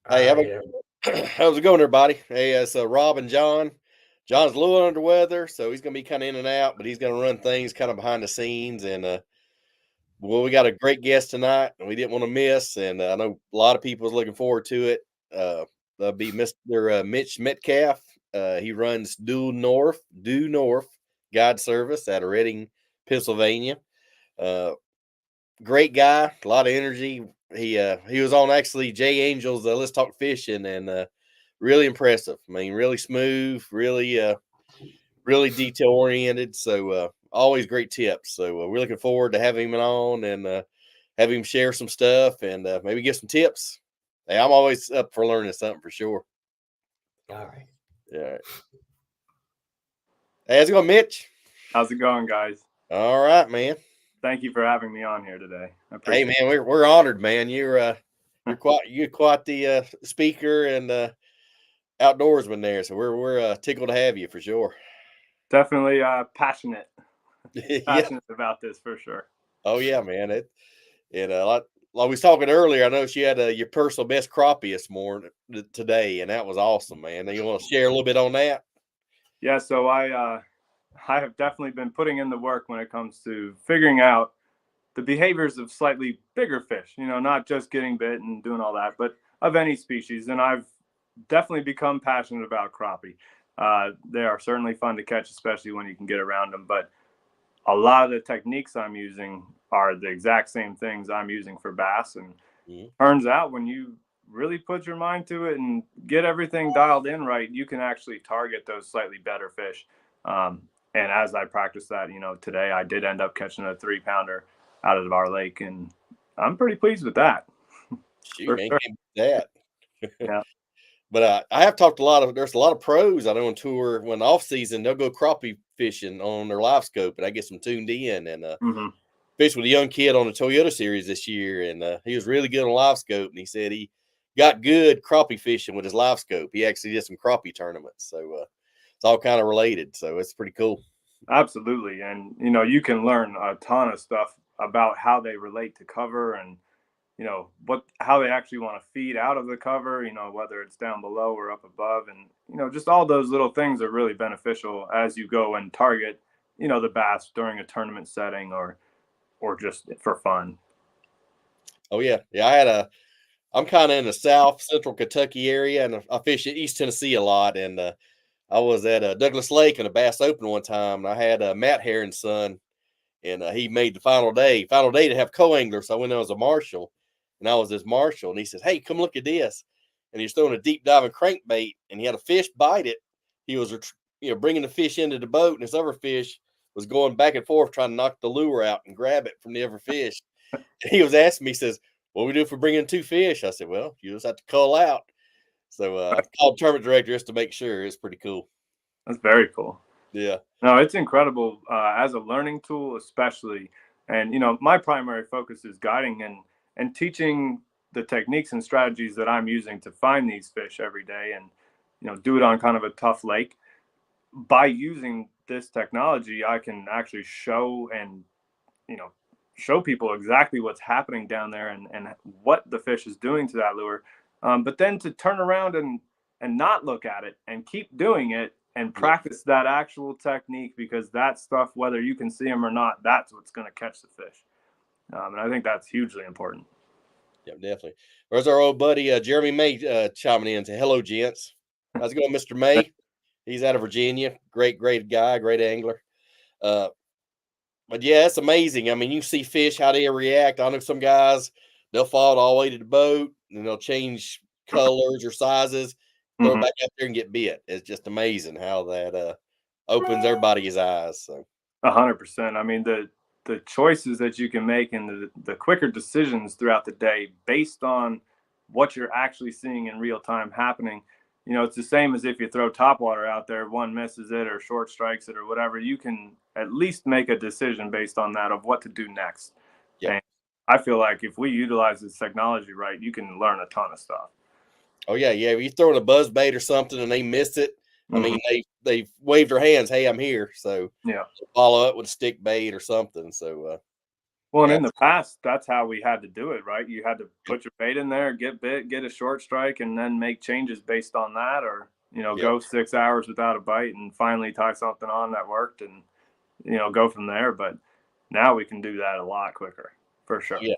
Hey, Yeah. how's it going, everybody? Hey, it's Rob and John. John's a little under the weather, so he's going to be kind of in and out, but he's going to run things kind of behind the scenes. And we got a great guest tonight, and we didn't want to miss. And I know a lot of people is looking forward to it. That'll be Mr. Mitch Metcalf. He runs Due North Guide Service out of Reading, Pennsylvania. Uh, Great guy, a lot of energy. He was on actually Jay Angel's Let's Talk Fishing, and really impressive. I mean, really smooth, really detail oriented. So always great tips. So we're looking forward to having him on and have him share some stuff and maybe give some tips. Hey, I'm always up for learning something for sure. All right. Yeah. Hey, how's it going, Mitch? How's it going, guys? All right, man. Thank you for having me on here today. I Hey, appreciate man, we're honored, man. You're quite the speaker and outdoorsman there, so we're tickled to have you for sure. Definitely passionate Yeah. about this for sure. Oh yeah, man. Like we was talking earlier, I know she had your personal best crappie this morning today, and that was awesome, man. You want to share a little bit on that? Yeah, so I have definitely been putting in the work when it comes to figuring out the behaviors of slightly bigger fish. Not just getting bit and doing all that, but of any species. And I've definitely become passionate about crappie. They are certainly fun to catch, especially when you can get around them. But a lot of the techniques I'm using are the exact same things I'm using for bass. And turns out when you really put your mind to it and get everything dialed in right, you can actually target those slightly better fish. And as I practiced that, today I did end up catching a 3-pounder out of our lake, and I'm pretty pleased with that. Shoot, man, can't beat that. Yeah. But I have talked there's a lot of pros I know on tour when off season they'll go crappie fishing on their live scope, and I get them tuned in and fished with a young kid on the Toyota Series this year, and he was really good on live scope, and he said he got good crappie fishing with his live scope. He actually did some crappie tournaments, so it's all kind of related. So it's pretty cool. Absolutely. And you can learn a ton of stuff about how they relate to cover and how they actually want to feed out of the cover, whether it's down below or up above. And just all those little things are really beneficial as you go and target the bass during a tournament setting or just for fun. Oh yeah, I'm kind of in the South Central Kentucky area, and I fish at East Tennessee a lot. And I was at Douglas Lake in a Bass Open one time, and I had Matt Herron's son, and he made the final day to have co-angler. So I went there as a marshal, and I was his marshal, and he says, "Hey, come look at this." And he was throwing a deep diving crankbait, and he had a fish bite it. He was, bringing the fish into the boat, and this other fish was going back and forth trying to knock the lure out and grab it from the other fish. And he was asking me, he says, "What do we do if we're bringing two fish?" I said, "Well, you just have to cull out." So I called tournament director just to make sure. It's pretty cool. That's very cool. Yeah. No, it's incredible as a learning tool, especially. And my primary focus is guiding and teaching the techniques and strategies that I'm using to find these fish every day, and do it on kind of a tough lake. By using this technology, I can actually show and show people exactly what's happening down there and what the fish is doing to that lure. But then to turn around and not look at it and keep doing it and practice that actual technique, because that stuff, whether you can see them or not, that's what's going to catch the fish. And I think that's hugely important. Yeah, definitely. There's our old buddy Jeremy May chiming in. Say hello, gents. How's it going, Mr. May? He's out of Virginia. Great guy, great angler. But yeah, it's amazing. I mean, you see fish how they react. I know some guys, they'll fall all the way to the boat and they'll change colors or sizes, throw it back up there and get bit. It's just amazing how that opens everybody's eyes. So 100%. I mean, the choices that you can make and the quicker decisions throughout the day based on what you're actually seeing in real time happening. It's the same as if you throw topwater out there, one misses it or short strikes it or whatever, you can at least make a decision based on that of what to do next. Yeah. And I feel like if we utilize this technology right, you can learn a ton of stuff. Oh yeah. If you throw in a buzz bait or something and they miss it, I mean, they wave their hands, "Hey, I'm here." So yeah, follow up with a stick bait or something. So Well, and Yeah, in the past, that's how we had to do it, right? You had to put your bait in there, get bit, get a short strike, and then make changes based on that, or yep. go 6 hours without a bite and finally tie something on that worked, and go from there. But now we can do that a lot quicker, for Oh, sure. yeah,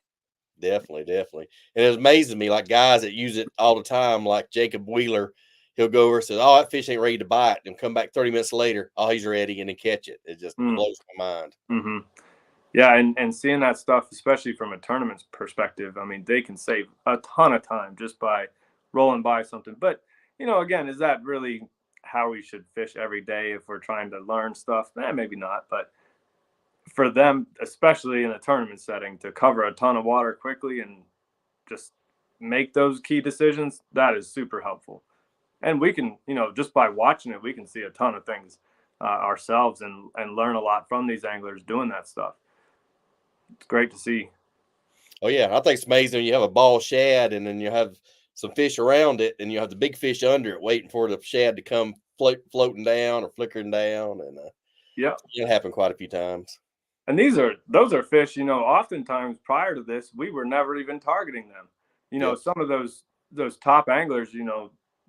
definitely, definitely. And it amazes me, like guys that use it all the time, like Jacob Wheeler. He'll go over and say, "Oh, that fish ain't ready to bite," and come back 30 minutes later, oh, he's ready, and then catch it. It just Mm. blows my mind. Hmm. Yeah, and seeing that stuff, especially from a tournament's perspective, I mean, they can save a ton of time just by rolling by something. But again, is that really how we should fish every day if we're trying to learn stuff? Maybe not. But for them, especially in a tournament setting, to cover a ton of water quickly and just make those key decisions, that is super helpful. And we can, just by watching it, we can see a ton of things ourselves and learn a lot from these anglers doing that stuff. It's great to see. Oh yeah, I think it's amazing when you have a ball shad and then you have some fish around it, and you have the big fish under it, waiting for the shad to come floating down or flickering down, and Yeah. it happened quite a few times. And those are fish, oftentimes prior to this, we were never even targeting them. Yep. Some of those top anglers,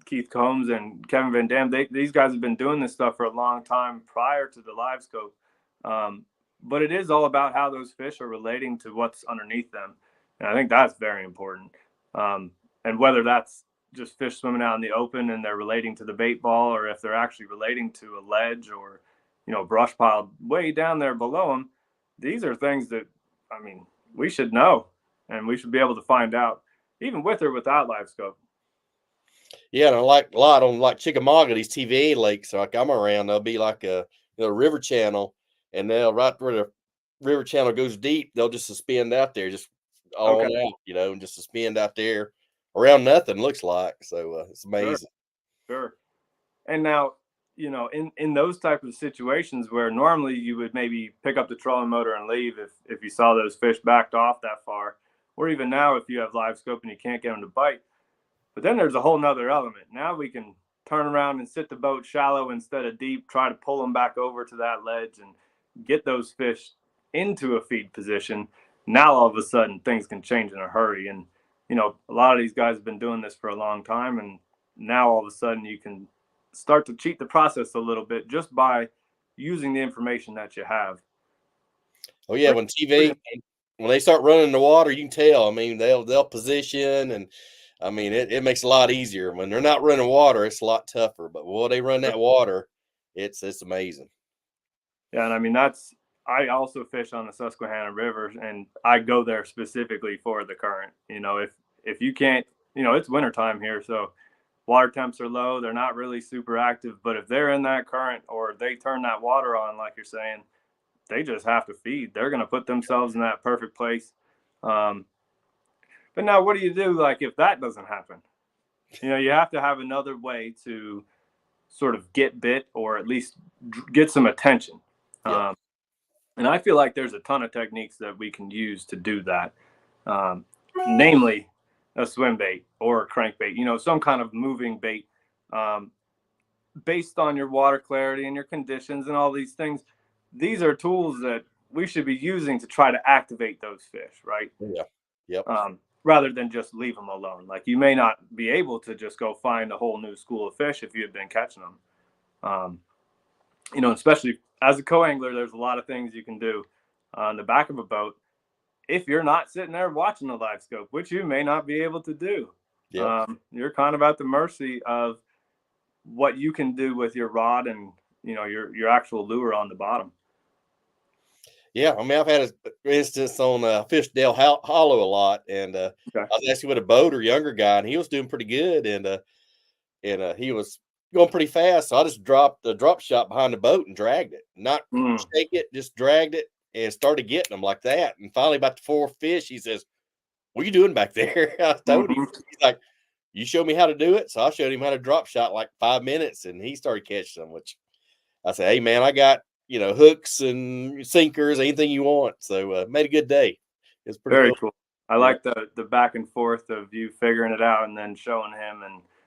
Keith Combs and Kevin Van Dam, these guys have been doing this stuff for a long time prior to the live scope. But it is all about how those fish are relating to what's underneath them. And I think that's very important. And whether that's just fish swimming out in the open and they're relating to the bait ball, or if they're actually relating to a ledge or, brush pile way down there below them, these are things that, I mean, we should know, and we should be able to find out, even with or without live scope. Yeah, and I like a lot on like Chickamauga, these TVA lakes. Like I'm around, there'll be like a river channel, and they'll right where the river channel goes deep, they'll just suspend out there, just Okay, on out, and just suspend out there around nothing. Looks like so. It's sure, amazing. sure. And now, in those type of situations where normally you would maybe pick up the trolling motor and leave if you saw those fish backed off that far, or even now if you have live scope and you can't get them to bite. But then there's a whole nother element. Now we can turn around and sit the boat shallow instead of deep, try to pull them back over to that ledge and get those fish into a feed position. Now all of a sudden things can change in a hurry. And, a lot of these guys have been doing this for a long time. And now all of a sudden you can start to cheat the process a little bit just by using the information that you have. Oh yeah, Pretty, when pretty, TV when they start running the water, you can tell. I mean, they'll position, and I mean it makes it a lot easier. When they're not running water, it's a lot tougher. But when they run that water, it's amazing. Yeah, and I mean I also fish on the Susquehanna River, and I go there specifically for the current. If you can't, it's wintertime here, so water temps are low. They're not really super active, but if they're in that current or they turn that water on, like you're saying, they just have to feed. They're going to put themselves in that perfect place. Um, but now, what do you do? Like if that doesn't happen, you have to have another way to sort of get bit or at least get some attention. Yep. And I feel like there's a ton of techniques that we can use to do that, namely a swim bait or a crankbait, some kind of moving bait um, based on your water clarity and your conditions and all these things. These are tools that we should be using to try to activate those fish, right? Yeah. Yep. Rather than just leave them alone. Like you may not be able to just go find a whole new school of fish if you had been catching them. Um, especially as a co-angler, there's a lot of things you can do on the back of a boat if you're not sitting there watching the live scope, which you may not be able to do. Yep. You're kind of at the mercy of what you can do with your rod and your actual lure on the bottom. Yeah, I mean, I've had an instance on Fishdale Hollow a lot, and I Okay. was actually with a boater, younger guy, and he was doing pretty good, and he was going pretty fast. So I just dropped the drop shot behind the boat and dragged it, not shake it, just dragged it and started getting them like that. And finally, about the fourth fish, he says, "What are you doing back there?" I told him. He's like, "You showed me how to do it," so I showed him how to drop shot like 5 minutes, and he started catching them. Which I said, "Hey man, I got hooks and sinkers, anything you want." So made a good day. It's pretty Very cool. cool. I like the back and forth of you figuring it out and then showing him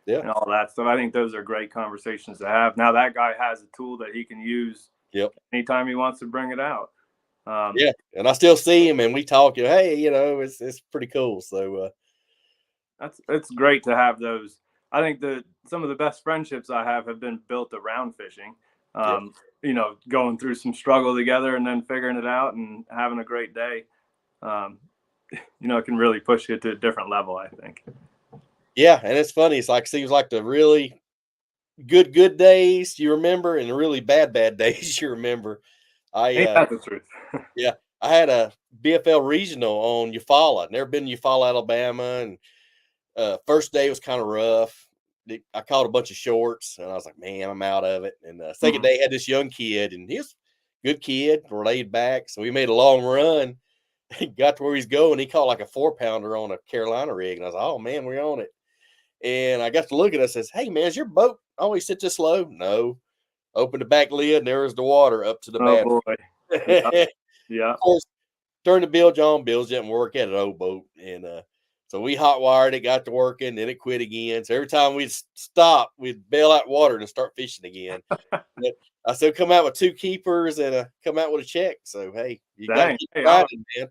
Yeah. and all that. So I think those are great conversations to have. Now that guy has a tool that he can use Yep. anytime he wants to bring it out. Yeah, and I still see him, and we talk. Hey, it's pretty cool. So it's great to have those. I think some of the best friendships I have been built around fishing. yeah, Going through some struggle together and then figuring it out and having a great day. It can really push you to a different level, I think. yeah, and it's funny. It's like seems like the really good days you remember, and the really bad days you remember. I Ain't that the truth? Yeah, I had a BFL regional on Eufaula. Never been to Eufaula, Alabama, and first day was kind of rough. I caught a bunch of shorts, and I was like, "Man, I'm out of it." And second Mhm. day had this young kid, and he was a good kid, laid back. So we made a long run. He got to where he's going. He caught like a 4-pounder on a Carolina rig, and I was like, "Oh man, we're on it." And I got to look at it. Says, "Hey man, is your boat always sit this low?" No. Open the back lid, and there was the water up to the Oh battery. boy. Yeah. Of Yeah. course, turned the bilge on. Bilge didn't work at an old boat, and so we hot wired it, got to working, then it quit again. So every time we'd stop, we'd bail out water and start fishing again. But I still come out with 2 keepers and come out with a check. So hey, you got to Dang. keep Hey, grinding, man.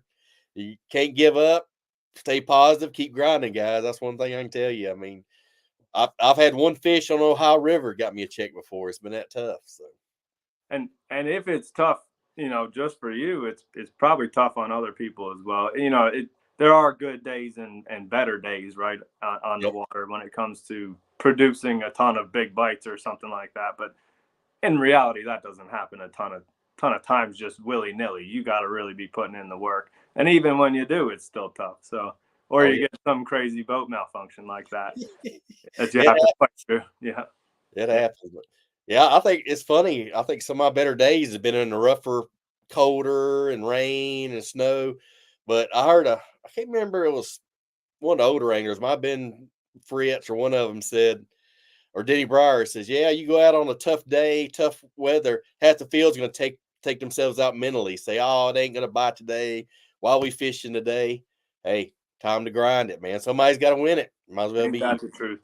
You can't give up. Stay positive. Keep grinding, guys. That's one thing I can tell you. I mean, I've had one fish on Ohio River got me a check before. It's been that tough. So and if it's tough, just for you, it's probably tough on other people as well. There are good days and better days, right, on the yeah, water when it comes to producing a ton of big bites or something like that. But in reality, that doesn't happen a ton of times just willy nilly. You got to really be putting in the work, and even when you do, it's still tough. So, or oh you yeah, get some crazy boat malfunction like that you it have to fight through. Yeah, It yeah, happens. But yeah, I think it's funny. I think some of my better days have been in the rougher, colder, and rain and snow. But I can't remember, it was one of the older anglers, might have been Fritz or one of them said, or Denny Breyer says, "Yeah, you go out on a tough day, tough weather, half the field's going to take themselves out mentally. Say, oh, it ain't going to bite today. Why we fishing today? Hey, time to grind it, man. Somebody's got to win it. Might as well ain't be you." that the truth?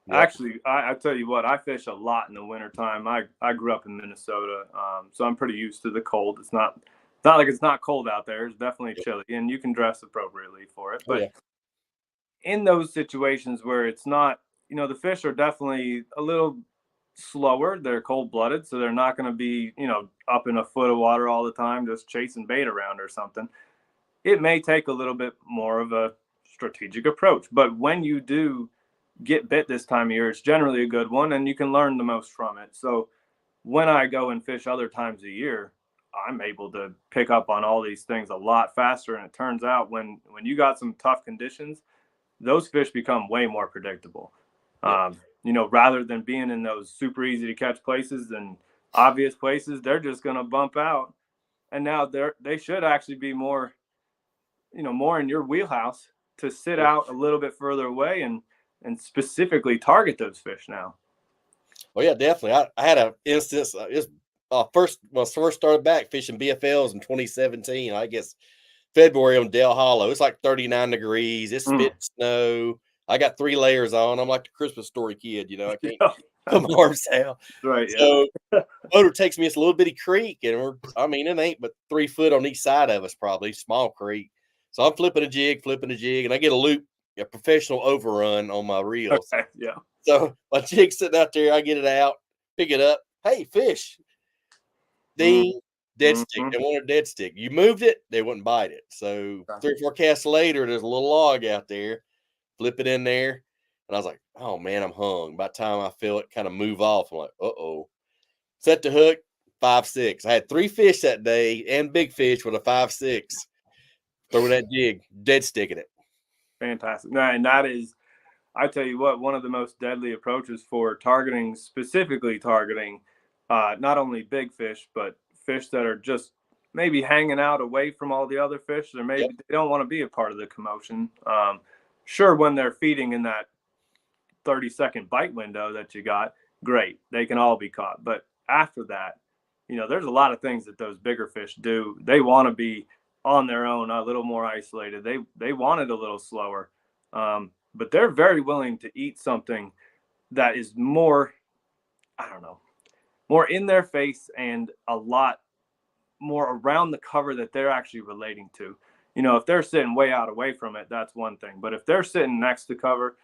Yep. Actually, I tell you what, I fish a lot in the wintertime. I grew up in Minnesota, so I'm pretty used to the cold. It's not like it's not cold out there. It's definitely chilly, and you can dress appropriately for it. Oh But yeah. in those situations where it's not, the fish are definitely a little slower. They're cold blooded, so they're not going to be, up in a foot of water all the time, just chasing bait around or something. It may take a little bit more of a strategic approach. But when you do get bit this time of year, it's generally a good one, and you can learn the most from it. So when I go and fish other times a year, I'm able to pick up on all these things a lot faster. And it turns out when you got some tough conditions, those fish become way more predictable. Yep. Rather than being in those super easy to catch places and obvious places, they're just going to bump out. And now they should actually be more, more in your wheelhouse to sit Yep. out a little bit further away and specifically target those fish now. Oh yeah, definitely. I had an instance. It's first when I first started back fishing BFLs in 2017. I guess February on Del Hollow. It's like 39 degrees. It's Mm. spit snow. I got 3 layers on. I'm like the Christmas story kid. I can't Yeah. put my arms out. Right. So Yeah. motor takes me. It's a little bitty creek, and I mean, it ain't but 3 foot on each side of us, probably small creek. So I'm flipping a jig, and I get a professional overrun on my reels. Okay. Yeah. So my jig's sitting out there, I get it out, pick it up. Hey, fish. Mm. Ding. Dead stick. Mm-hmm. They want a dead stick. You moved it, they wouldn't bite it. So Okay. 3 or 4 casts later, there's a little log out there. Flip it in there. And I was like, oh man, I'm hung. By the time I feel it kind of move off, I'm like, uh-oh. Set the hook, 5.6. I had 3 fish that day and big fish with a 5.6. Throwing that jig, dead sticking it. Fantastic. No, and that is, I tell you what, one of the most deadly approaches for targeting, specifically targeting not only big fish, but fish that are just maybe hanging out away from all the other fish, or Yep. maybe they don't want to be a part of the commotion. Sure, when they're feeding in that 30-second bite window that you got, great, they can all be caught. But after that, there's a lot of things that those bigger fish do. They want to be on their own, a little more isolated. They want it a little slower, but they're very willing to eat something that is more, I don't know, more in their face and a lot more around the cover that they're actually relating to. You know, if they're sitting way out away from it, that's one thing. But if they're sitting next to cover,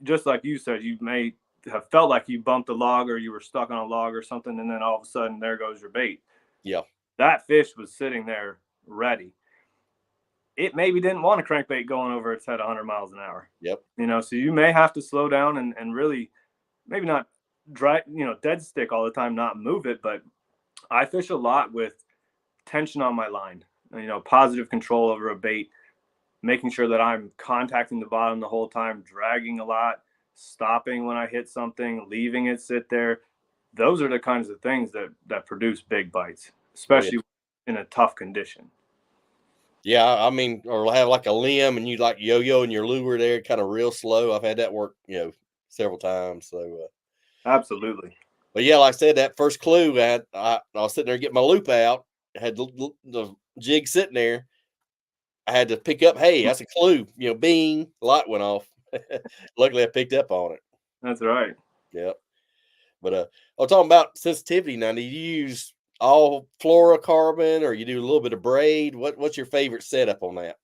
just like you said, you may have felt like you bumped a log or you were stuck on a log or something, and then all of a sudden there goes your bait. Yeah. That fish was sitting there ready. It maybe didn't want a crankbait going over its head 100 miles an hour. Yep. You know, so you may have to slow down and really maybe not dead stick all the time, not move it. But I fish a lot with tension on my line, you know, positive control over a bait, making sure that I'm contacting the bottom the whole time, dragging a lot, stopping when I hit something, leaving it sit there. Those are the kinds of things that produce big bites, especially in a tough condition. Yeah, I mean, or have like a limb and you like yo-yo and your lure there kind of real slow. I've had that work, several times. So, Absolutely. but yeah, like I said, that first clue, I was sitting there getting my loop out, had the jig sitting there. I had to pick up, hey, that's a clue, bing, light went off. Luckily, I picked up on it. That's right. Yep. But I'm talking about sensitivity now. Do you use all fluorocarbon or you do a little bit of braid? What's your favorite setup on that?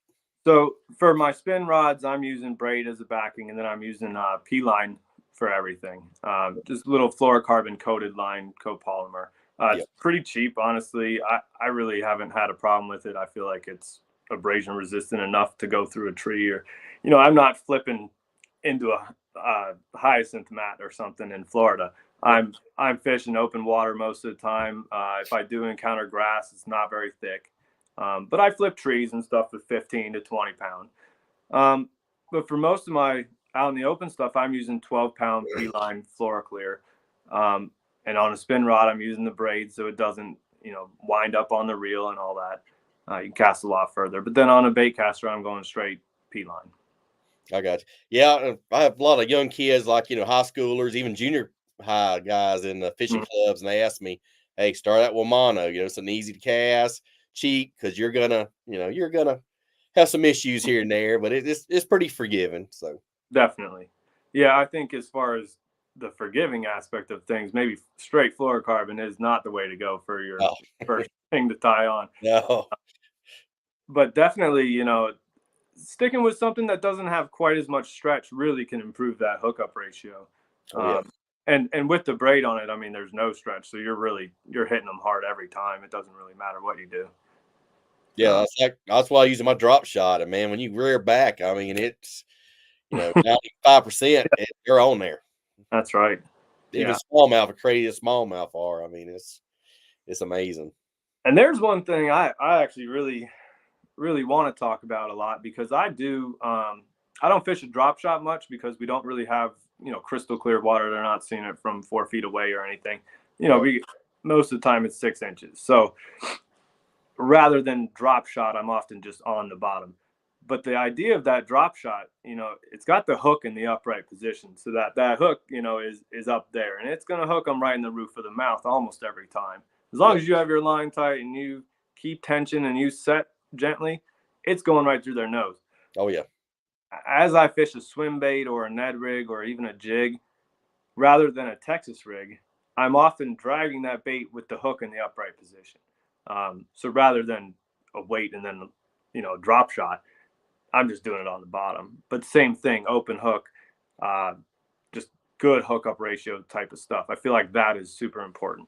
So for my spin rods, I'm using braid as a backing, and then I'm using P-line for everything. Just a little fluorocarbon coated line, copolymer. It's pretty cheap, honestly. I really haven't had a problem with it. I feel like it's abrasion resistant enough to go through a tree, or, I'm not flipping into a hyacinth mat or something in Florida. I'm fishing open water most of the time. If I do encounter grass, it's not very thick. But I flip trees and stuff with 15 to 20 pound. But for most of my out in the open stuff, I'm using 12-pound P-line Fluoroclear. And on a spin rod, I'm using the braid so it doesn't, wind up on the reel and all that. You can cast a lot further. But then on a bait caster, I'm going straight P-line. I got you. Yeah, I have a lot of young kids, like, high schoolers, even junior high guys in the fishing clubs, and they ask me, hey, start out with mono. It's an easy to cast, cheap, because you're gonna have some issues here and there, but it's pretty forgiving. So definitely, yeah, I think as far as the forgiving aspect of things, maybe straight fluorocarbon is not the way to go for your first thing to tie on. No, but definitely, sticking with something that doesn't have quite as much stretch really can improve that hookup ratio. And with the braid on it, I mean, there's no stretch, so you're hitting them hard every time. It doesn't really matter what you do. Yeah, that's why I use my drop shot. And man, when you rear back, I mean, it's 95% you're on there. That's right. Even smallmouth, crazy as smallmouth are. I mean, it's amazing. And there's one thing I actually really want to talk about a lot, because I don't fish a drop shot much because we don't really have, crystal clear water. They're not seeing it from 4 feet away or anything. Most of the time it's 6 inches. So rather than drop shot, I'm often just on the bottom. But the idea of that drop shot, it's got the hook in the upright position, so that hook, is up there, and it's going to hook them right in the roof of the mouth almost every time. As long as you have your line tight and you keep tension and you set gently, it's going right through their nose. Oh yeah. As I fish a swim bait or a Ned rig or even a jig, rather than a Texas rig, I'm often dragging that bait with the hook in the upright position. So rather than a weight and then, drop shot, I'm just doing it on the bottom. But same thing, open hook, just good hookup ratio type of stuff. I feel like that is super important,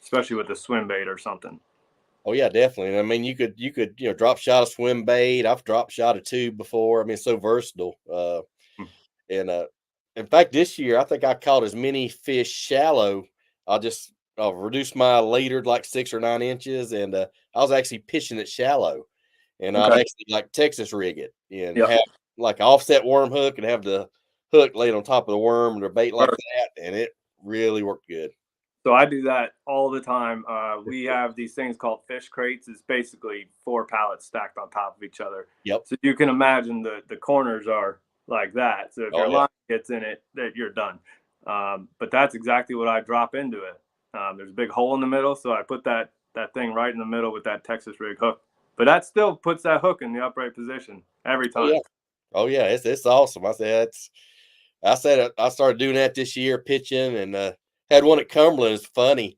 especially with a swim bait or something. Oh yeah, definitely. I mean, you could drop shot a swim bait. I've drop shot a tube before. I mean, it's so versatile. And in fact, this year I think I caught as many fish shallow. I'll reduce my leader like 6 or 9 inches, and I was actually pitching it shallow, and I'd actually like Texas rig it and have like an offset worm hook and have the hook laid on top of the worm and the bait like that, and it really worked good. So I do that all the time. We have these things called fish crates. It's basically 4 pallets stacked on top of each other. Yep. So you can imagine the corners are like that. So if your line gets in it, that you're done. But that's exactly what I drop into it. There's a big hole in the middle, so I put that thing right in the middle with that Texas rig hook. But that still puts that hook in the upright position every time. Oh yeah, it's awesome. I started doing that this year, pitching, and had one at Cumberland. It's funny.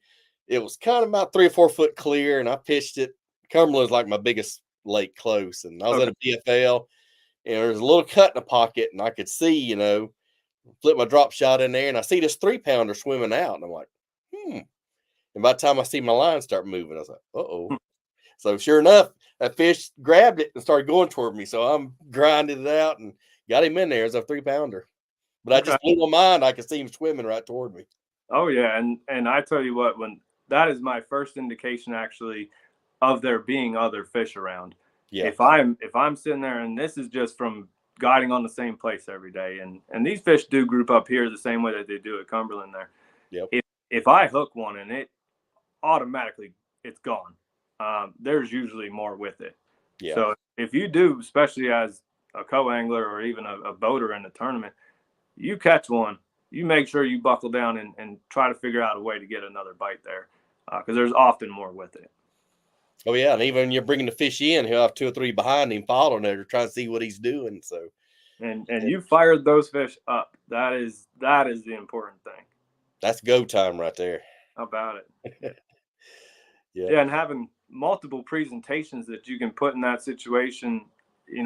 it was kind of about 3 or 4 foot clear, and I pitched it. Cumberland's like my biggest lake close, and I was Okay. in a BFL, and there's a little cut in the pocket, and I could see, flip my drop shot in there, and I see this 3-pounder swimming out, and I'm like, And by the time I see my line start moving, I was like, uh-oh. So sure enough, that fish grabbed it and started going toward me. So I'm grinding it out and got him in there as a 3-pounder. But I Okay. just blew my mind. I could see him swimming right toward me. Oh yeah, and I tell you what, when that is my first indication actually of there being other fish around. Yeah. If I'm sitting there, and this is just from guiding on the same place every day, and these fish do group up here the same way that they do at Cumberland there. Yep. If I hook one and it automatically it's gone, there's usually more with it. Yeah. So if you do, especially as a co-angler or even a boater in the tournament, you catch one, you make sure you buckle down and try to figure out a way to get another bite there, because there's often more with it. Oh yeah, and even when you're bringing the fish in, he'll have 2 or 3 behind him following there to try to see what he's doing. So, and you fired those fish up. That is the important thing. That's go time right there. How about it? Yeah. Yeah, and having multiple presentations that you can put in that situation,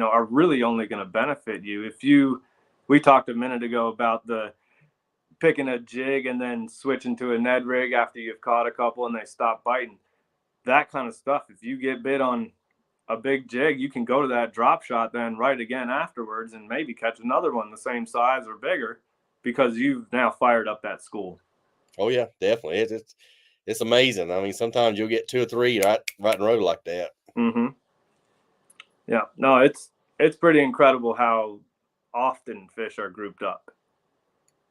are really only going to benefit you. We talked a minute ago about the picking a jig and then switching to a Ned rig after you've caught a couple and they stop biting. That kind of stuff. If you get bit on a big jig, you can go to that drop shot then right again afterwards and maybe catch another one the same size or bigger because you've now fired up that school. Oh yeah, definitely. It's amazing. I mean, sometimes you'll get 2 or 3 right in a row like that. Mm-hmm. Yeah, no, it's pretty incredible how often fish are grouped up.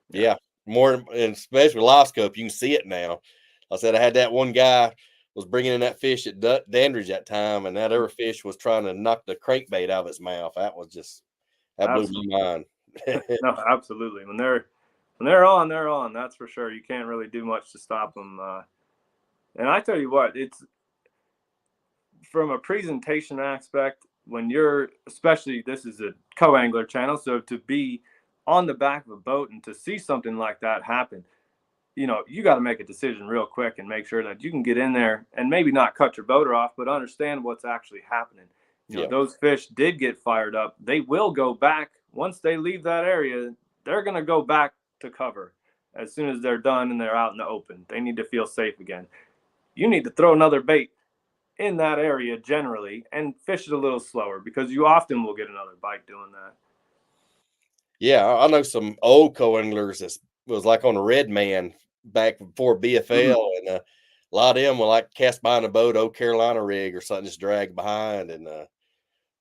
Yeah, more, and especially with live scope, you can see it now. I said I had that one guy was bringing in that fish at Dandridge that time, and that other fish was trying to knock the crankbait out of his mouth. That blew my mind. No, absolutely. When they're on, they're on. That's for sure. You can't really do much to stop them. And I tell you what, it's from a presentation aspect. When you're, especially, this is a co-angler channel, so to be on the back of a boat and to see something like that happen, you got to make a decision real quick and make sure that you can get in there and maybe not cut your boater off, but understand what's actually happening. Those fish did get fired up. They will go back once they leave that area. They're going to go back to cover as soon as they're done and they're out in the open. They need to feel safe again. You need to throw another bait in that area generally and fish it a little slower because you often will get another bite doing that. Yeah, I know some old co-anglers that was like on a Red Man back before BFL, and a lot of them will like cast behind a boat, old Carolina rig or something, just drag behind, and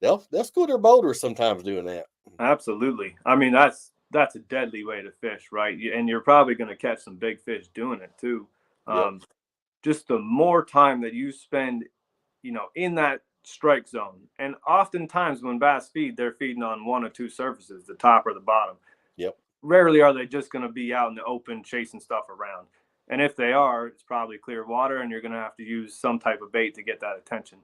they'll school their boaters sometimes doing that. Absolutely. I mean, that's a deadly way to fish, right? And you're probably going to catch some big fish doing it too. Yep. Just the more time that you spend, in that strike zone. And oftentimes when bass feed, they're feeding on one or two surfaces, the top or the bottom. Yep. Rarely are they just going to be out in the open chasing stuff around. And if they are, it's probably clear water and you're going to have to use some type of bait to get that attention.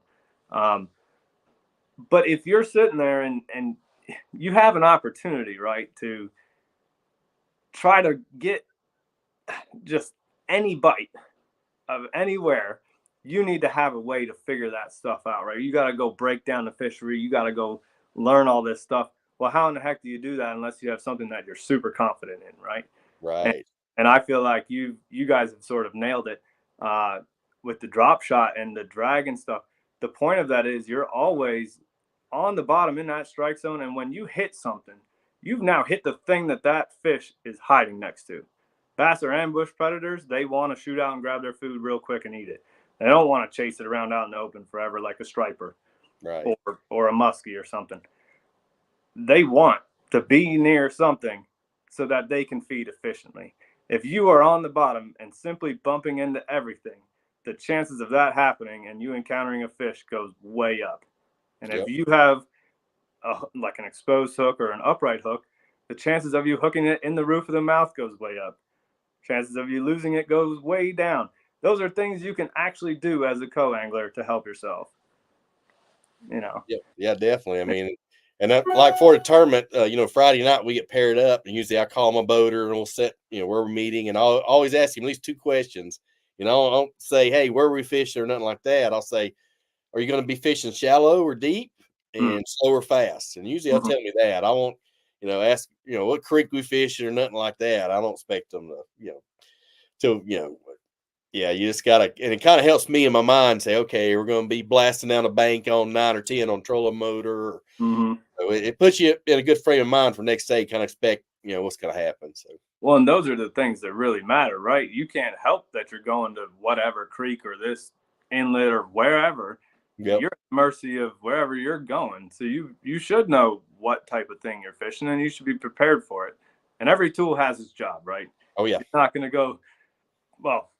But if you're sitting there and you have an opportunity, right, to try to get just any bite of anywhere, you need to have a way to figure that stuff out, right? You got to go break down the fishery. You got to go learn all this stuff. Well, how in the heck do you do that unless you have something that you're super confident in, right? Right. And I feel like you guys have sort of nailed it with the drop shot and the drag and stuff. The point of that is you're always on the bottom in that strike zone, and when you hit something, you've now hit the thing that fish is hiding next to. Bass are ambush predators. They want to shoot out and grab their food real quick and eat it. They don't want to chase it around out in the open forever like a striper, Right, or a muskie or something. They want to be near something so that they can feed efficiently. If you are on the bottom and simply bumping into everything, the chances of that happening and you encountering a fish goes way up. And if you have like an exposed hook or an upright hook, the chances of you hooking it in the roof of the mouth goes way up. Chances of you losing it goes way down. Those are things you can actually do as a co-angler to help yourself. Yep. Yeah, definitely. I mean, and that, like for the tournament, Friday night we get paired up, and usually I call my boater and we'll set, where we're meeting, and I'll always ask him at least 2 questions. I don't say, hey, where are we fishing or nothing like that. I'll say, are you going to be fishing shallow or deep and slow or fast? And usually they'll tell me that. I won't, ask, what creek we fishing or nothing like that. I don't expect them to, yeah, you just gotta, and it kind of helps me in my mind say, okay, we're going to be blasting down a bank on 9 or 10 on trolling motor. So it puts you in a good frame of mind for next day. Kind of expect, what's going to happen. So. Well, and those are the things that really matter, right? You can't help that you're going to whatever creek or this inlet or wherever. Yep. You're at the mercy of wherever you're going. So you should know what type of thing you're fishing, and you should be prepared for it. And every tool has its job, right? Oh, yeah. You're not going to go, well,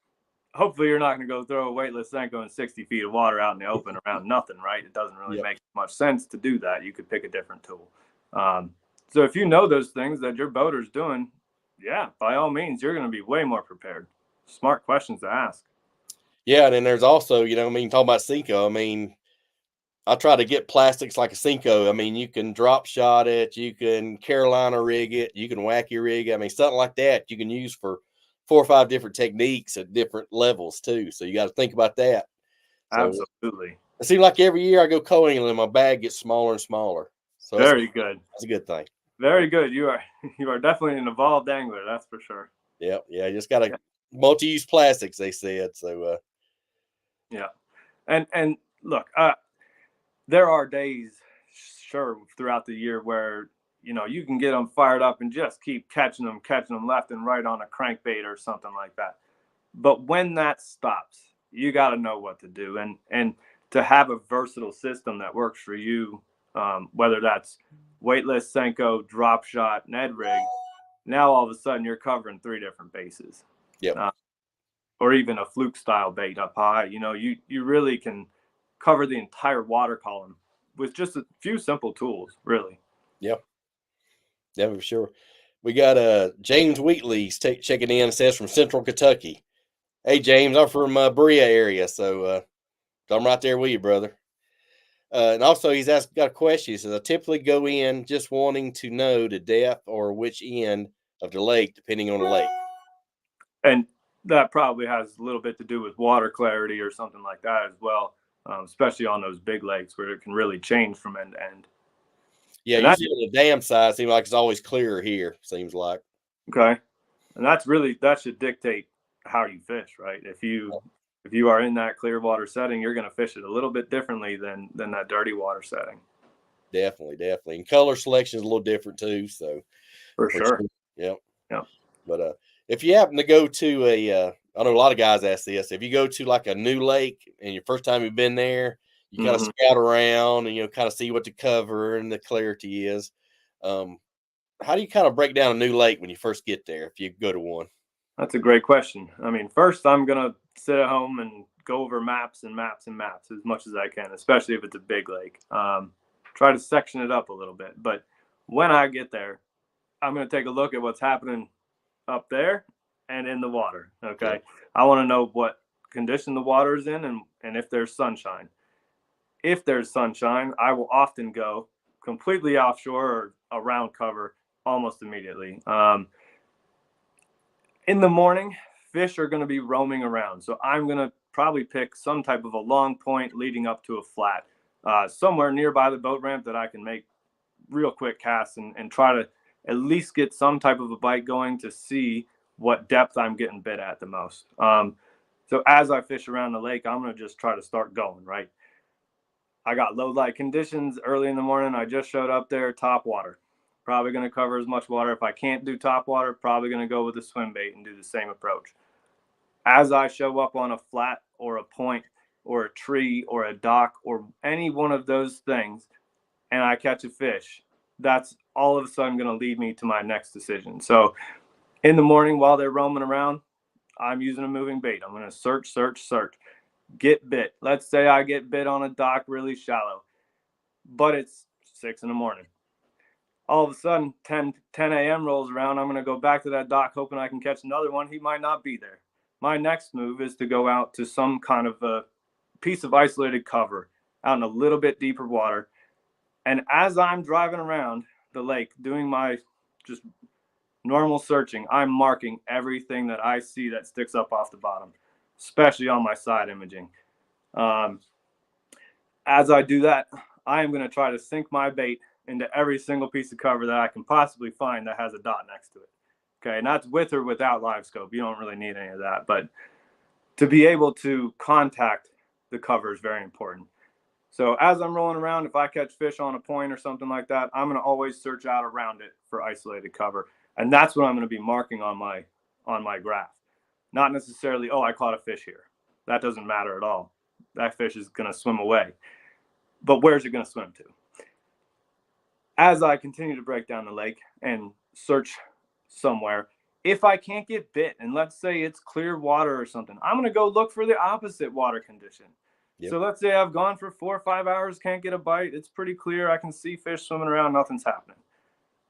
hopefully you're not going to go throw a weightless Senko in 60 feet of water out in the open around nothing, right? It doesn't really make much sense to do that. You could pick a different tool. So if you know those things that your boater's doing, yeah, by all means, you're going to be way more prepared. Smart questions to ask. Yeah, and then there's also, talking about Senko, I try to get plastics like a Senko. You can drop shot it, you can Carolina rig it, you can wacky rig it. Something like that you can use for 4 or 5 different techniques at different levels too. So you got to think about that. So Absolutely. it seems like every year I go coingling and my bag gets smaller and smaller. So very good. That's a good thing. Very good. You are definitely an evolved angler, that's for sure. Yeah, you just got to multi-use plastics, they said. So yeah. And look, there are days, sure, throughout the year where you can get them fired up and just keep catching them left and right on a crankbait or something like that. But when that stops, you got to know what to do, and to have a versatile system that works for you, whether that's weightless, Senko, drop shot, Ned rig. Now all of a sudden you're covering 3 different bases. Yep. Or even a fluke style bait up high. You really can cover the entire water column with just a few simple tools, really. Yep. Yeah, for sure. We got James Wheatley's checking in. It says from Central Kentucky. Hey, James, I'm from Berea area, so I'm right there with you, brother. And also, he's got a question. He says, I typically go in just wanting to know the depth or which end of the lake, depending on the lake. And that probably has a little bit to do with water clarity or something like that as well, especially on those big lakes where it can really change from end to end. Yeah, and usually on the dam side, it seems like it's always clearer here, seems like. Okay. And that should dictate how you fish, right? If you are in that clear water setting, you're going to fish it a little bit differently than that dirty water setting. Definitely. And color selection is a little different too. So for sure. Yep. Yeah. But if you happen to go to I know a lot of guys ask this, if you go to like a new lake and your first time you've been there, you kind of scout around and kind of see what the cover and the clarity is. How do you kind of break down a new lake when you first get there if you go to one? That's a great question. First I'm going to sit at home and go over maps and maps and maps as much as I can, especially if it's a big lake. Try to section it up a little bit. But when I get there, I'm going to take a look at what's happening up there and in the water. Okay. Yeah. I want to know what condition the water is in and if there's sunshine. If there's sunshine, I will often go completely offshore or around cover almost immediately. In the morning, fish are going to be roaming around. So I'm going to probably pick some type of a long point leading up to a flat, somewhere nearby the boat ramp that I can make real quick casts and try to at least get some type of a bite going to see what depth I'm getting bit at the most. So as I fish around the lake, I'm going to just try to start going, right? I got low light conditions early in the morning. I just showed up there, top water. Probably going to cover as much water. If I can't do top water, probably going to go with a swim bait and do the same approach. As I show up on a flat or a point or a tree or a dock or any one of those things and I catch a fish, that's all of a sudden going to lead me to my next decision. So in the morning while they're roaming around, I'm using a moving bait. I'm going to search, get bit. Let's say I get bit on a dock really shallow, but it's 6 a.m. All of a sudden, 10 a.m. rolls around. I'm going to go back to that dock hoping I can catch another one. He might not be there. My next move is to go out to some kind of a piece of isolated cover out in a little bit deeper water. And as I'm driving around the lake doing my just normal searching, I'm marking everything that I see that sticks up off the bottom. especially on my side imaging. As I do that, I am going to try to sink my bait into every single piece of cover that I can possibly find that has a dot next to it. Okay, and that's with or without live scope. You don't really need any of that, but to be able to contact the cover is very important. So as I'm rolling around, if I catch fish on a point or something like that, I'm going to always search out around it for isolated cover, and that's what I'm going to be marking on my graph. Not necessarily, oh, I caught a fish here. That doesn't matter at all. That fish is going to swim away. But where's it going to swim to? As I continue to break down the lake and search somewhere, if I can't get bit, and let's say it's clear water or something, I'm going to go look for the opposite water condition. Yep. So let's say I've gone for 4 or 5 hours, can't get a bite. It's pretty clear. I can see fish swimming around. Nothing's happening.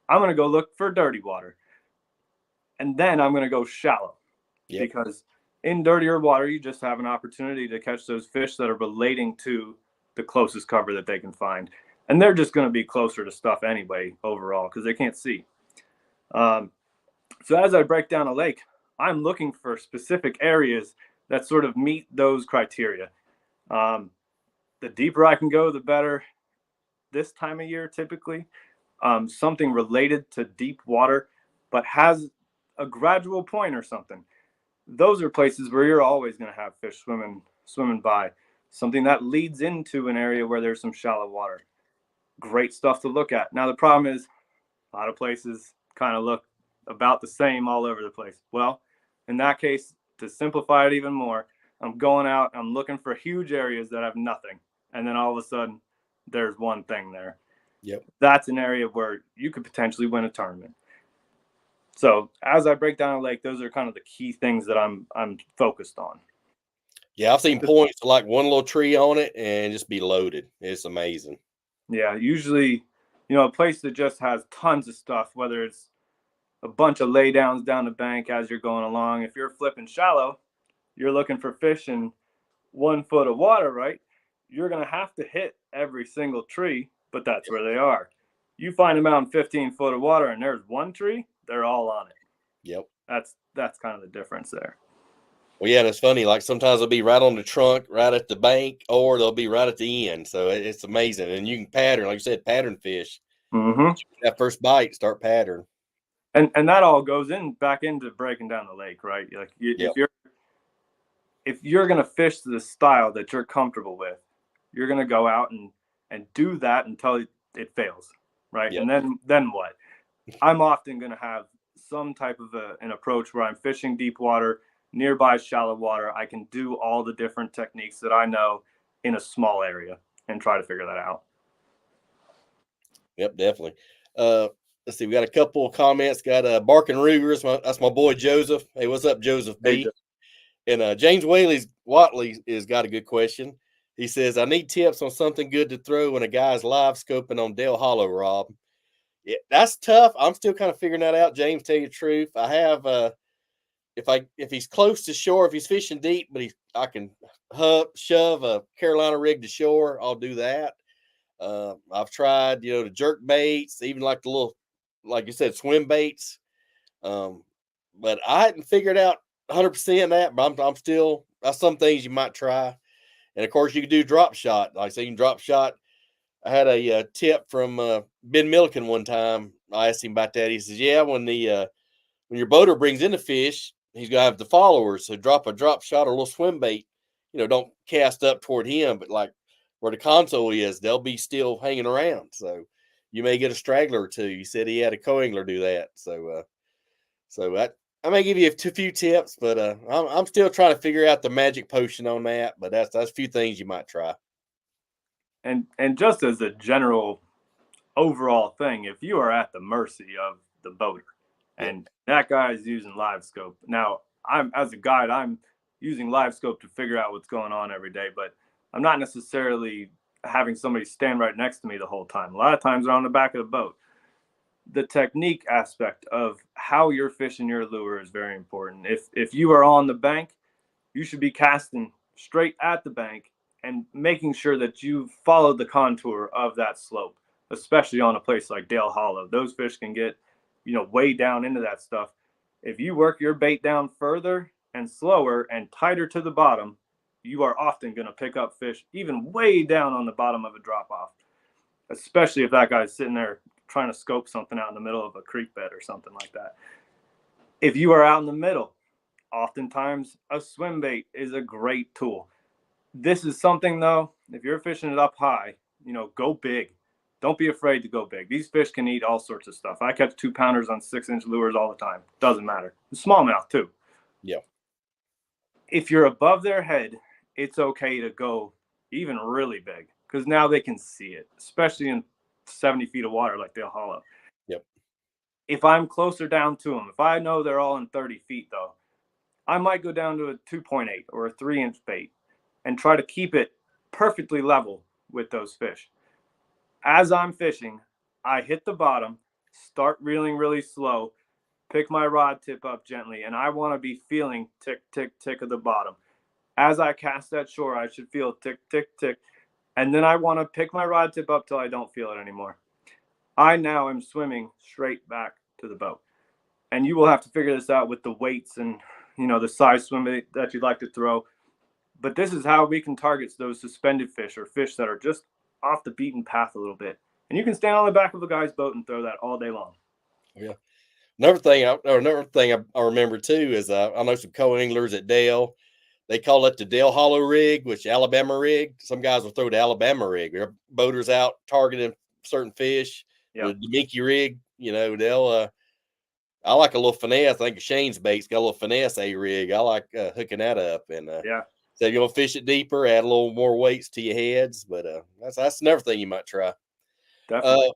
I'm going to go look for dirty water. And then I'm going to go shallow. Yep. Because in dirtier water, you just have an opportunity to catch those fish that are relating to the closest cover that they can find. And they're just going to be closer to stuff anyway overall because they can't see. So as I break down a lake, I'm looking for specific areas that sort of meet those criteria. The deeper I can go, the better. This time of year, typically, something related to deep water, but has a gradual point or something. Those are places where you're always going to have fish swimming by. Something that leads into an area where there's some shallow water. Great stuff to look at. Now, the problem is a lot of places kind of look about the same all over the place. Well, in that case, to simplify it even more, I'm going out, I'm looking for huge areas that have nothing. And then all of a sudden, there's one thing there. Yep. That's an area where you could potentially win a tournament. So as I break down a lake, those are kind of the key things that I'm focused on. Yeah, I've seen points like one little tree on it and just be loaded. It's amazing. Yeah, usually, a place that just has tons of stuff, whether it's a bunch of laydowns down the bank as you're going along. If you're flipping shallow, you're looking for fish in 1 foot of water, right? You're going to have to hit every single tree, but that's where they are. You find them out in 15 foot of water and there's one tree, they're all on it. Yep. That's kind of the difference there. Well, yeah, and it's funny. Like sometimes they'll be right on the trunk, right at the bank, or they'll be right at the end. So it's amazing, and you can pattern, like you said, pattern fish. Mm-hmm. That first bite, start pattern, and that all goes back into breaking down the lake, right? Like yep. if you're gonna fish the style that you're comfortable with, you're gonna go out and do that until it fails, right? Yep. And then what? I'm often gonna have some type of an approach where I'm fishing deep water, nearby shallow water. I can do all the different techniques that I know in a small area and try to figure that out. Yep, definitely. Let's see, we got a couple of comments. Got Barking Rugers. That's my boy Joseph. Hey, what's up, Joseph B? Hey, and James Watley has got a good question. He says, I need tips on something good to throw when a guy's live scoping on Dale Hollow, Rob. Yeah, that's tough. I'm still kind of figuring that out, James, tell you the truth. I have if he's close to shore, if he's fishing deep, but I can shove a Carolina rig to shore, I'll do that. I've tried, the jerk baits, even like the little, like you said, swim baits. But I hadn't figured out 100% that, but I'm still, that's some things you might try. And of course you can do drop shot. Like I say, you can drop shot. I had a tip from Ben Milliken one time. I asked him about that. He says, yeah, when your boater brings in the fish, he's gonna have the followers. So drop a drop shot or a little swim bait. Don't cast up toward him, but like where the console is, they'll be still hanging around. So you may get a straggler or two. He said he had a co-angler do that. So I may give you a few tips, but I'm still trying to figure out the magic potion on that. But that's a few things you might try. And just as a general overall thing, if you are at the mercy of the boater and that guy is using live scope. Now, as a guide, I'm using live scope to figure out what's going on every day, but I'm not necessarily having somebody stand right next to me the whole time. A lot of times they're on the back of the boat. The technique aspect of how you're fishing your lure is very important. If you are on the bank, you should be casting straight at the bank and making sure that you follow the contour of that slope, especially on a place like Dale Hollow. Those fish can get, way down into that stuff. If you work your bait down further, and slower and tighter to the bottom, you are often going to pick up fish even way down on the bottom of a drop off, especially if that guy's sitting there trying to scope something out in the middle of a creek bed or something like that. If you are out in the middle, oftentimes a swim bait is a great tool. This is something, though, if you're fishing it up high, go big. Don't be afraid to go big. These fish can eat all sorts of stuff. I catch 2-pounders on 6-inch lures all the time. Doesn't matter. Smallmouth, too. Yeah. If you're above their head, it's okay to go even really big because now they can see it, especially in 70 feet of water like Dale Hollow. Yep. If I'm closer down to them, if I know they're all in 30 feet, though, I might go down to a 2.8 or a 3-inch bait and try to keep it perfectly level with those fish. As I'm fishing, I hit the bottom, start reeling really slow, pick my rod tip up gently, and I want to be feeling tick, tick, tick of the bottom. As I cast that shore, I should feel tick, tick, tick, and then I want to pick my rod tip up till I don't feel it anymore. I now am swimming straight back to the boat. And you will have to figure this out with the weights and, the size swim bait that you'd like to throw. But this is how we can target those suspended fish or fish that are just off the beaten path a little bit. And you can stand on the back of a guy's boat and throw that all day long. Yeah. Another thing I remember too is I know some co-anglers at Dale. They call it the Dale Hollow rig, which Alabama rig. Some guys will throw the Alabama rig. Their boaters out targeting certain fish. Yep. The Mickey rig, they'll. I like a little finesse. I think Shane's bait's got a little finesse a rig. I like hooking that up and yeah. So you're gonna fish it deeper, add a little more weights to your heads, but that's another thing you might try. Definitely.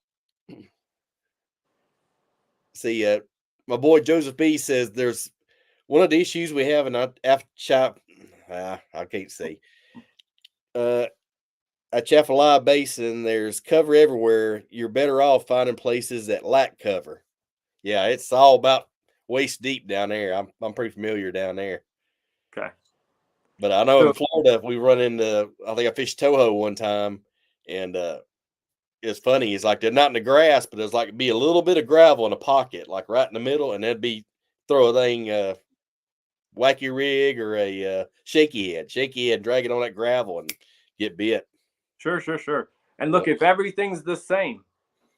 See, my boy Joseph B says there's one of the issues we have in after chop. I can't say. At Chaffalaya Basin, there's cover everywhere. You're better off finding places that lack cover. Yeah, it's all about waist deep down there. I'm pretty familiar down there. Okay. But I know in Florida, we run into, I think I fished Toho one time, and it's funny. It's like they're not in the grass, but there's like be a little bit of gravel in a pocket, like right in the middle, and that'd be throw a thing, wacky rig or a shaky head, drag it on that gravel and get bit. Sure. And look, if everything's the same,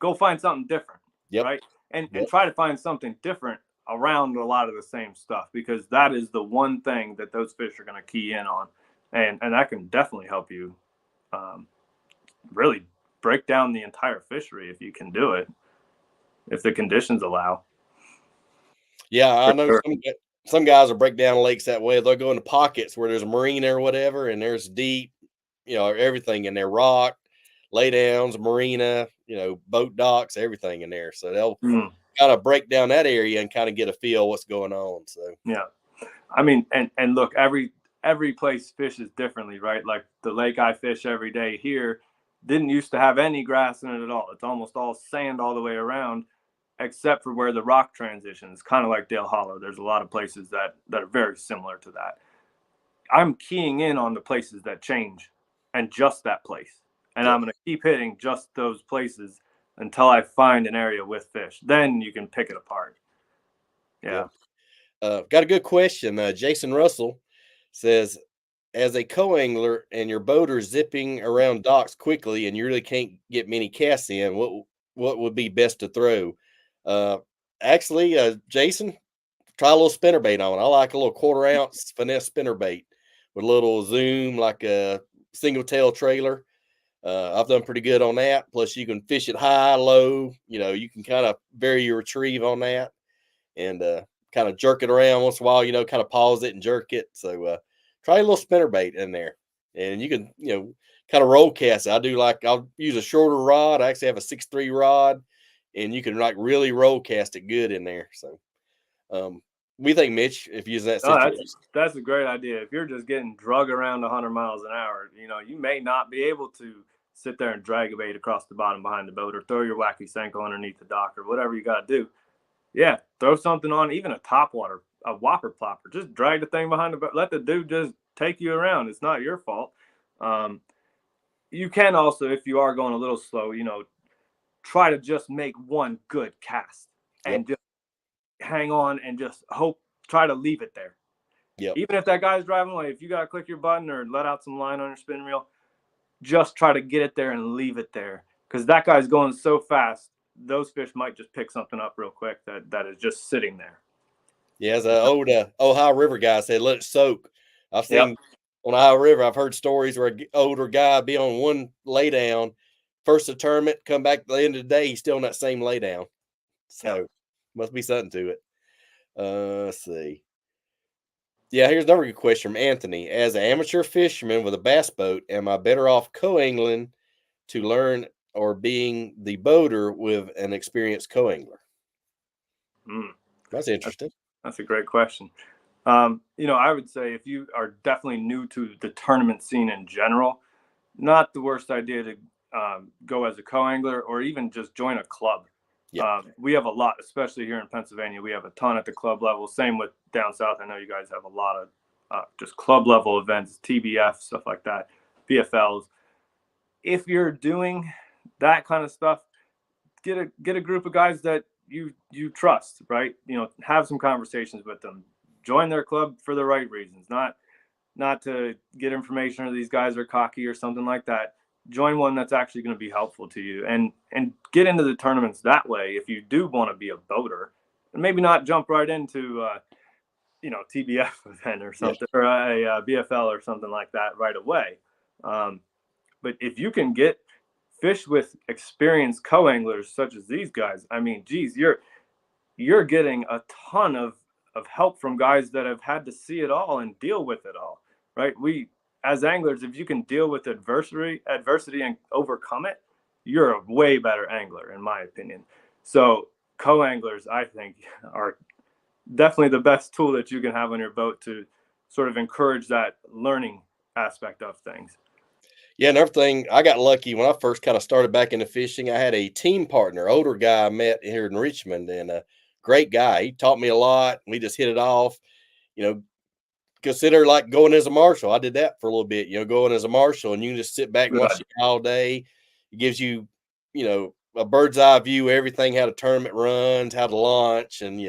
go find something different, right? And try to find something different around a lot of the same stuff, because that is the one thing that those fish are going to key in on, and that can definitely help you really break down the entire fishery if you can do it, if the conditions allow. Yeah, I know some guys will break down lakes that way. They'll go into pockets where there's a marina or whatever, and there's deep, everything in there, rock, lay downs, marina, boat docks, everything in there. So they'll kind of break down that area and kind of get a feel what's going on. So yeah, I mean, and look, every place fishes differently, right? Like the lake I fish every day here didn't used to have any grass in it at all. It's almost all sand all the way around, except for where the rock transitions, kind of like Dale Hollow. There's a lot of places that are very similar to that. I'm keying in on the places that change and just that place. And I'm going to keep hitting just those places until I find an area with fish. Then you can pick it apart. Yeah. Got a good question. Jason Russell says, as a co-angler and your boater zipping around docks quickly and you really can't get many casts in, what would be best to throw? Actually, Jason, try a little spinnerbait on. I like a little 1/4 ounce finesse spinnerbait with a little zoom, like a single tail trailer. I've done pretty good on that. Plus, you can fish it high, low. You can kind of vary your retrieve on that and kind of jerk it around once in a while. Kind of pause it and jerk it. So try a little spinnerbait in there, and you can kind of roll cast it. I'll use a shorter rod. I actually have a 6.3 rod, and you can like really roll cast it good in there. So. We think, Mitch, if you use that situation. That's a great idea. If you're just getting drug around 100 miles an hour, you may not be able to sit there and drag a bait across the bottom behind the boat or throw your wacky Senko underneath the dock or whatever you got to do. Yeah, throw something on, even a topwater, a whopper plopper. Just drag the thing behind the boat. Let the dude just take you around. It's not your fault. You can also, if you are going a little slow, try to just make one good cast and just hang on and just try to leave it there. Yep. Even if that guy's driving away, if you got to click your button or let out some line on your spin reel, just try to get it there and leave it there, because that guy's going so fast, those fish might just pick something up real quick that is just sitting there. Yeah, as an old Ohio River guy said, let it soak. I've Yep. seen on Ohio River, I've heard stories where an older guy be on one lay down, first of the tournament, come back at the end of the day, he's still on that same lay down. So must be something to it. Let's see. Yeah, here's another good question from Anthony. As an amateur fisherman with a bass boat, am I better off co-angling to learn or being the boater with an experienced co-angler? That's interesting. That's a great question. I would say if you are definitely new to the tournament scene in general, not the worst idea to go as a co-angler or even just join a club. Yeah. We have a lot, especially here in Pennsylvania. We have a ton at the club level. Same with down south. I know you guys have a lot of just club level events, TBF, stuff like that, PFLs. If you're doing that kind of stuff, get a group of guys that you trust, right? Have some conversations with them. Join their club for the right reasons, not to get information or these guys are cocky or something like that. Join one that's actually going to be helpful to you, and get into the tournaments that way. If you do want to be a boater, and maybe not jump right into TBF event or something, or a BFL or something like that right away. But if you can get fish with experienced co-anglers such as these guys, I mean, geez, you're getting a ton of help from guys that have had to see it all and deal with it all, right? We, as anglers, if you can deal with adversity and overcome it, you're a way better angler, in my opinion. So co-anglers, I think, are definitely the best tool that you can have on your boat to sort of encourage that learning aspect of things. Yeah, another thing, I got lucky when I first kind of started back into fishing. I had a team partner, older guy I met here in Richmond, and a great guy. He taught me a lot. We just hit it off. Consider like going as a marshal. I did that for a little bit, going as a marshal, and you can just sit back and watch the guy all day. It gives you, a bird's eye view, everything, how the tournament runs, how to launch, and,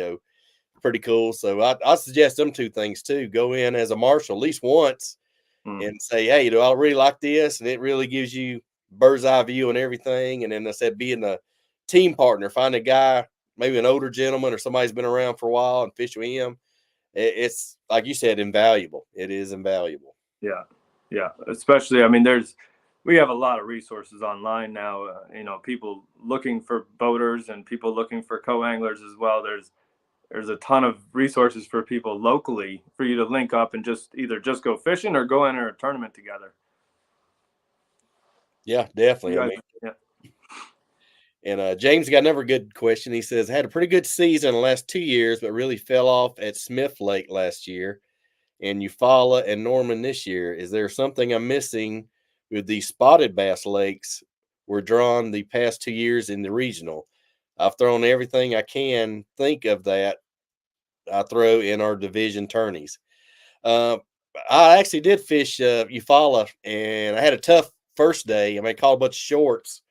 pretty cool. So I suggest them two things too. Go in as a marshal at least once and say, hey, I really like this. And it really gives you bird's eye view and everything. And then I said, being a team partner, find a guy, maybe an older gentleman or somebody's been around for a while and fish with him. It's like you said, invaluable. It is invaluable. Yeah. Yeah. Especially, I mean, we have a lot of resources online now, people looking for boaters and people looking for co-anglers as well. There's a ton of resources for people locally for you to link up and either just go fishing or go enter a tournament together. Yeah, definitely. And James got another good question. He says, had a pretty good season the last 2 years, but really fell off at Smith Lake last year and Eufaula and Norman this year. Is there something I'm missing with the spotted bass lakes we're drawn the past 2 years in the regional? I've thrown everything I can think of that I throw in our division tourneys. I actually did fish Eufaula, and I had a tough first day. I mean, I caught a bunch of shorts.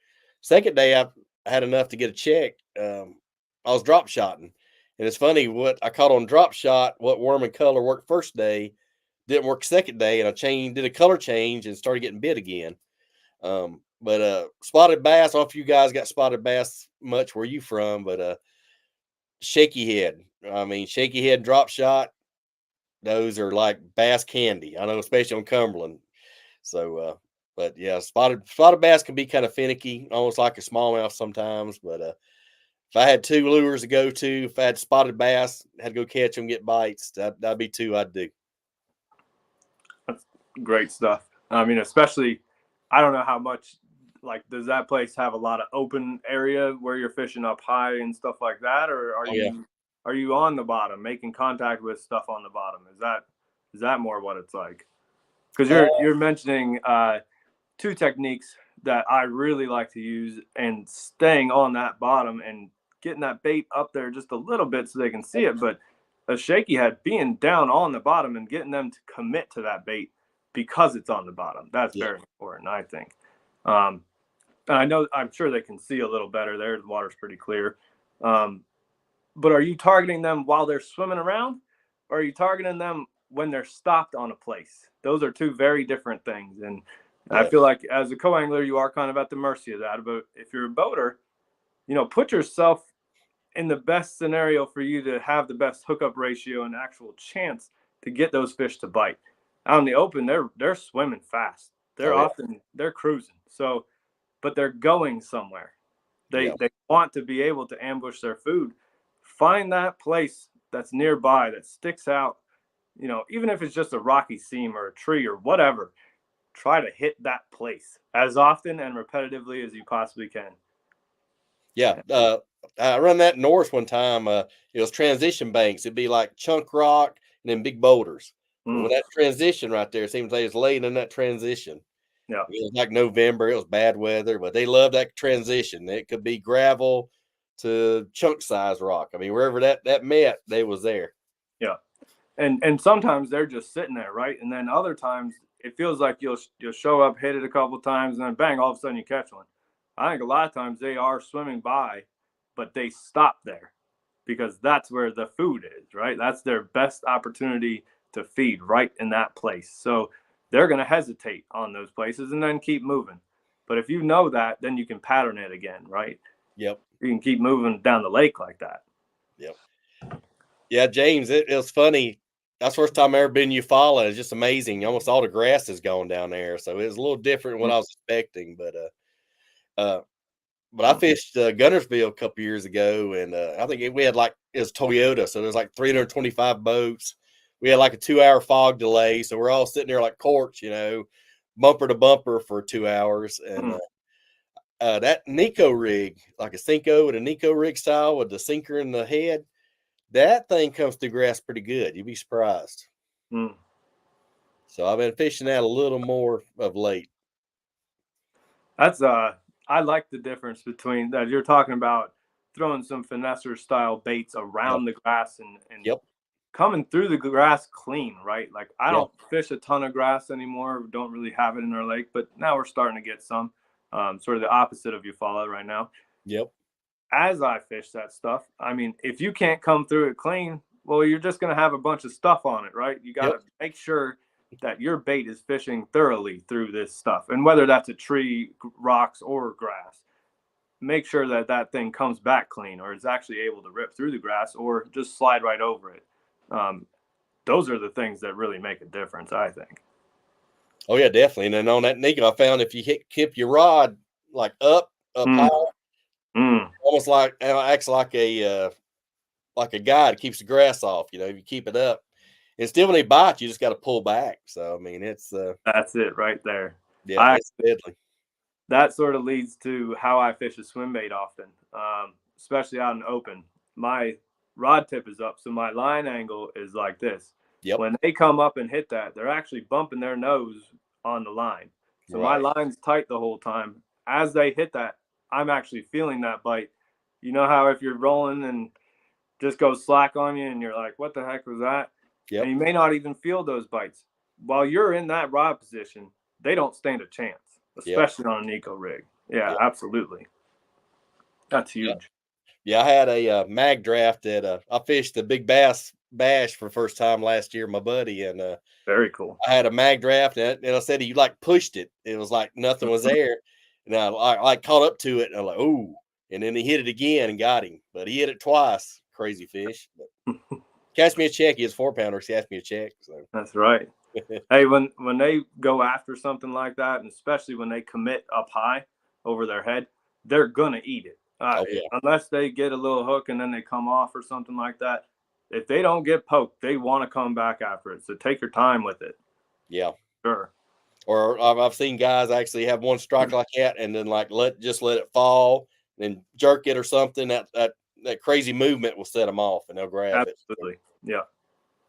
Second day, I had enough to get a check. I was drop shotting. And it's funny, what I caught on drop shot, what worm and color worked first day, didn't work second day, and I did a color change and started getting bit again. But spotted bass, I don't know if you guys got spotted bass much where you from, but shaky head. I mean, shaky head drop shot, those are like bass candy. I know, especially on Cumberland. So, but yeah, spotted bass can be kind of finicky, almost like a smallmouth sometimes. But if I had two lures to go to, if I had spotted bass, had to go catch them, get bites, that'd be two I'd do. That's great stuff. I mean, especially, I don't know how much, does that place have a lot of open area where you're fishing up high and stuff like that? Or are you on the bottom, making contact with stuff on the bottom? Is that more what it's like? Because you're mentioning two techniques that I really like to use, and staying on that bottom and getting that bait up there just a little bit so they can see it. But a shaky head being down on the bottom and getting them to commit to that bait because it's on the bottom. That's very important, I think. And I'm sure they can see a little better there. The water's pretty clear. But are you targeting them while they're swimming around, or are you targeting them when they're stopped on a place. Those are two very different things. And I Yes. feel like as a co-angler, you are kind of at the mercy of that. But if you're a boater, put yourself in the best scenario for you to have the best hookup ratio and actual chance to get those fish to bite. Out in the open, they're swimming fast. Oh, They're cruising. So, but they're going somewhere. yeah. They want to be able to ambush their food. Find that place that's nearby that sticks out, even if it's just a rocky seam or a tree or whatever. Try to hit that place as often and repetitively as you possibly can. Yeah. I run that north one time. It was transition banks. It'd be like chunk rock and then big boulders. But when Mm, that transition right there, it seems like it's laying in that transition. yeah. It was like November. It was bad weather, but they love that transition. It could be gravel to chunk size rock. I mean, wherever that met, they was there. Yeah. And sometimes they're just sitting there, right? And then other times it feels like you'll show up, hit it a couple of times, and then bang, all of a sudden you catch one. I think a lot of times they are swimming by, but they stop there because that's where the food is, right? That's their best opportunity to feed, right in that place. So they're going to hesitate on those places and then keep moving. But if you know that, then you can pattern it again, right? Yep. You can keep moving down the lake like that. Yep. Yeah, James, it was funny. That's the first time I ever been in Eufaula. It's just amazing. Almost all the grass is gone down there. So it was a little different than what I was expecting. Uh, but I fished Gunnersville a couple years ago, and I think we had it was Toyota, so there's like 325 boats. We had like a 2-hour fog delay, so we're all sitting there like corks, bumper to bumper for 2 hours. And that Nico rig, like a Cinco with a Nico rig style with the sinker in the head, that thing comes through grass pretty good. You'd be surprised. Mm. So I've been fishing that a little more of late. That's I like the difference between that. You're talking about throwing some finesser style baits Yep. around the grass and Yep. coming through the grass clean, right? Like I Yep. don't fish a ton of grass anymore. We don't really have it in our lake, but now we're starting to get some. Sort of the opposite of Eufaula right now. Yep. As I fish that stuff, I mean, if you can't come through it clean, well, you're just going to have a bunch of stuff on it, right? You got to Yep. make sure that your bait is fishing thoroughly through this stuff. And whether that's a tree, rocks, or grass, make sure that that thing comes back clean or is actually able to rip through the grass or just slide right over it. Those are the things that really make a difference, I think. Oh yeah, definitely. And then on that Nico, I found if you keep your rod like up high, Mm. almost like acts like a guide, keeps the grass off. If you keep it up, and still when they bite, you just got to pull back. So I mean, it's That's it right there. yeah, it's deadly. That sort of leads to how I fish a swim bait often, especially out in open. My rod tip is up, so my line angle is like this. Yep. When they come up and hit that, they're actually bumping their nose on the line. So my Right. line's tight the whole time. As they hit that, I'm actually feeling that bite. You know how if you're rolling and just goes slack on you and you're like, what the heck was that? Yep. And you may not even feel those bites. While you're in that rod position, they don't stand a chance, especially on an eco rig. Yeah, Yep. absolutely. That's huge. Yeah, I had a mag draft that I fished the Big Bash for the first time last year, my buddy, and Very cool. I had a mag draft, and I said he like pushed it. It was like nothing was there, and I like caught up to it, and I'm like, "Ooh!" And then he hit it again and got him, but he hit it twice. Crazy fish. But catch me a check. He has 4-pounders. He asked me a check. So That's right. Hey, when they go after something like that, and especially when they commit up high over their head, they're gonna eat it. oh yeah, Unless they get a little hook and then they come off or something like that. If they don't get poked, they want to come back after it. So take your time with it. yeah. Sure. Or I've seen guys actually have one strike like that, and then like let it fall, and jerk it or something. That crazy movement will set them off, and they'll grab it. Absolutely. Yeah.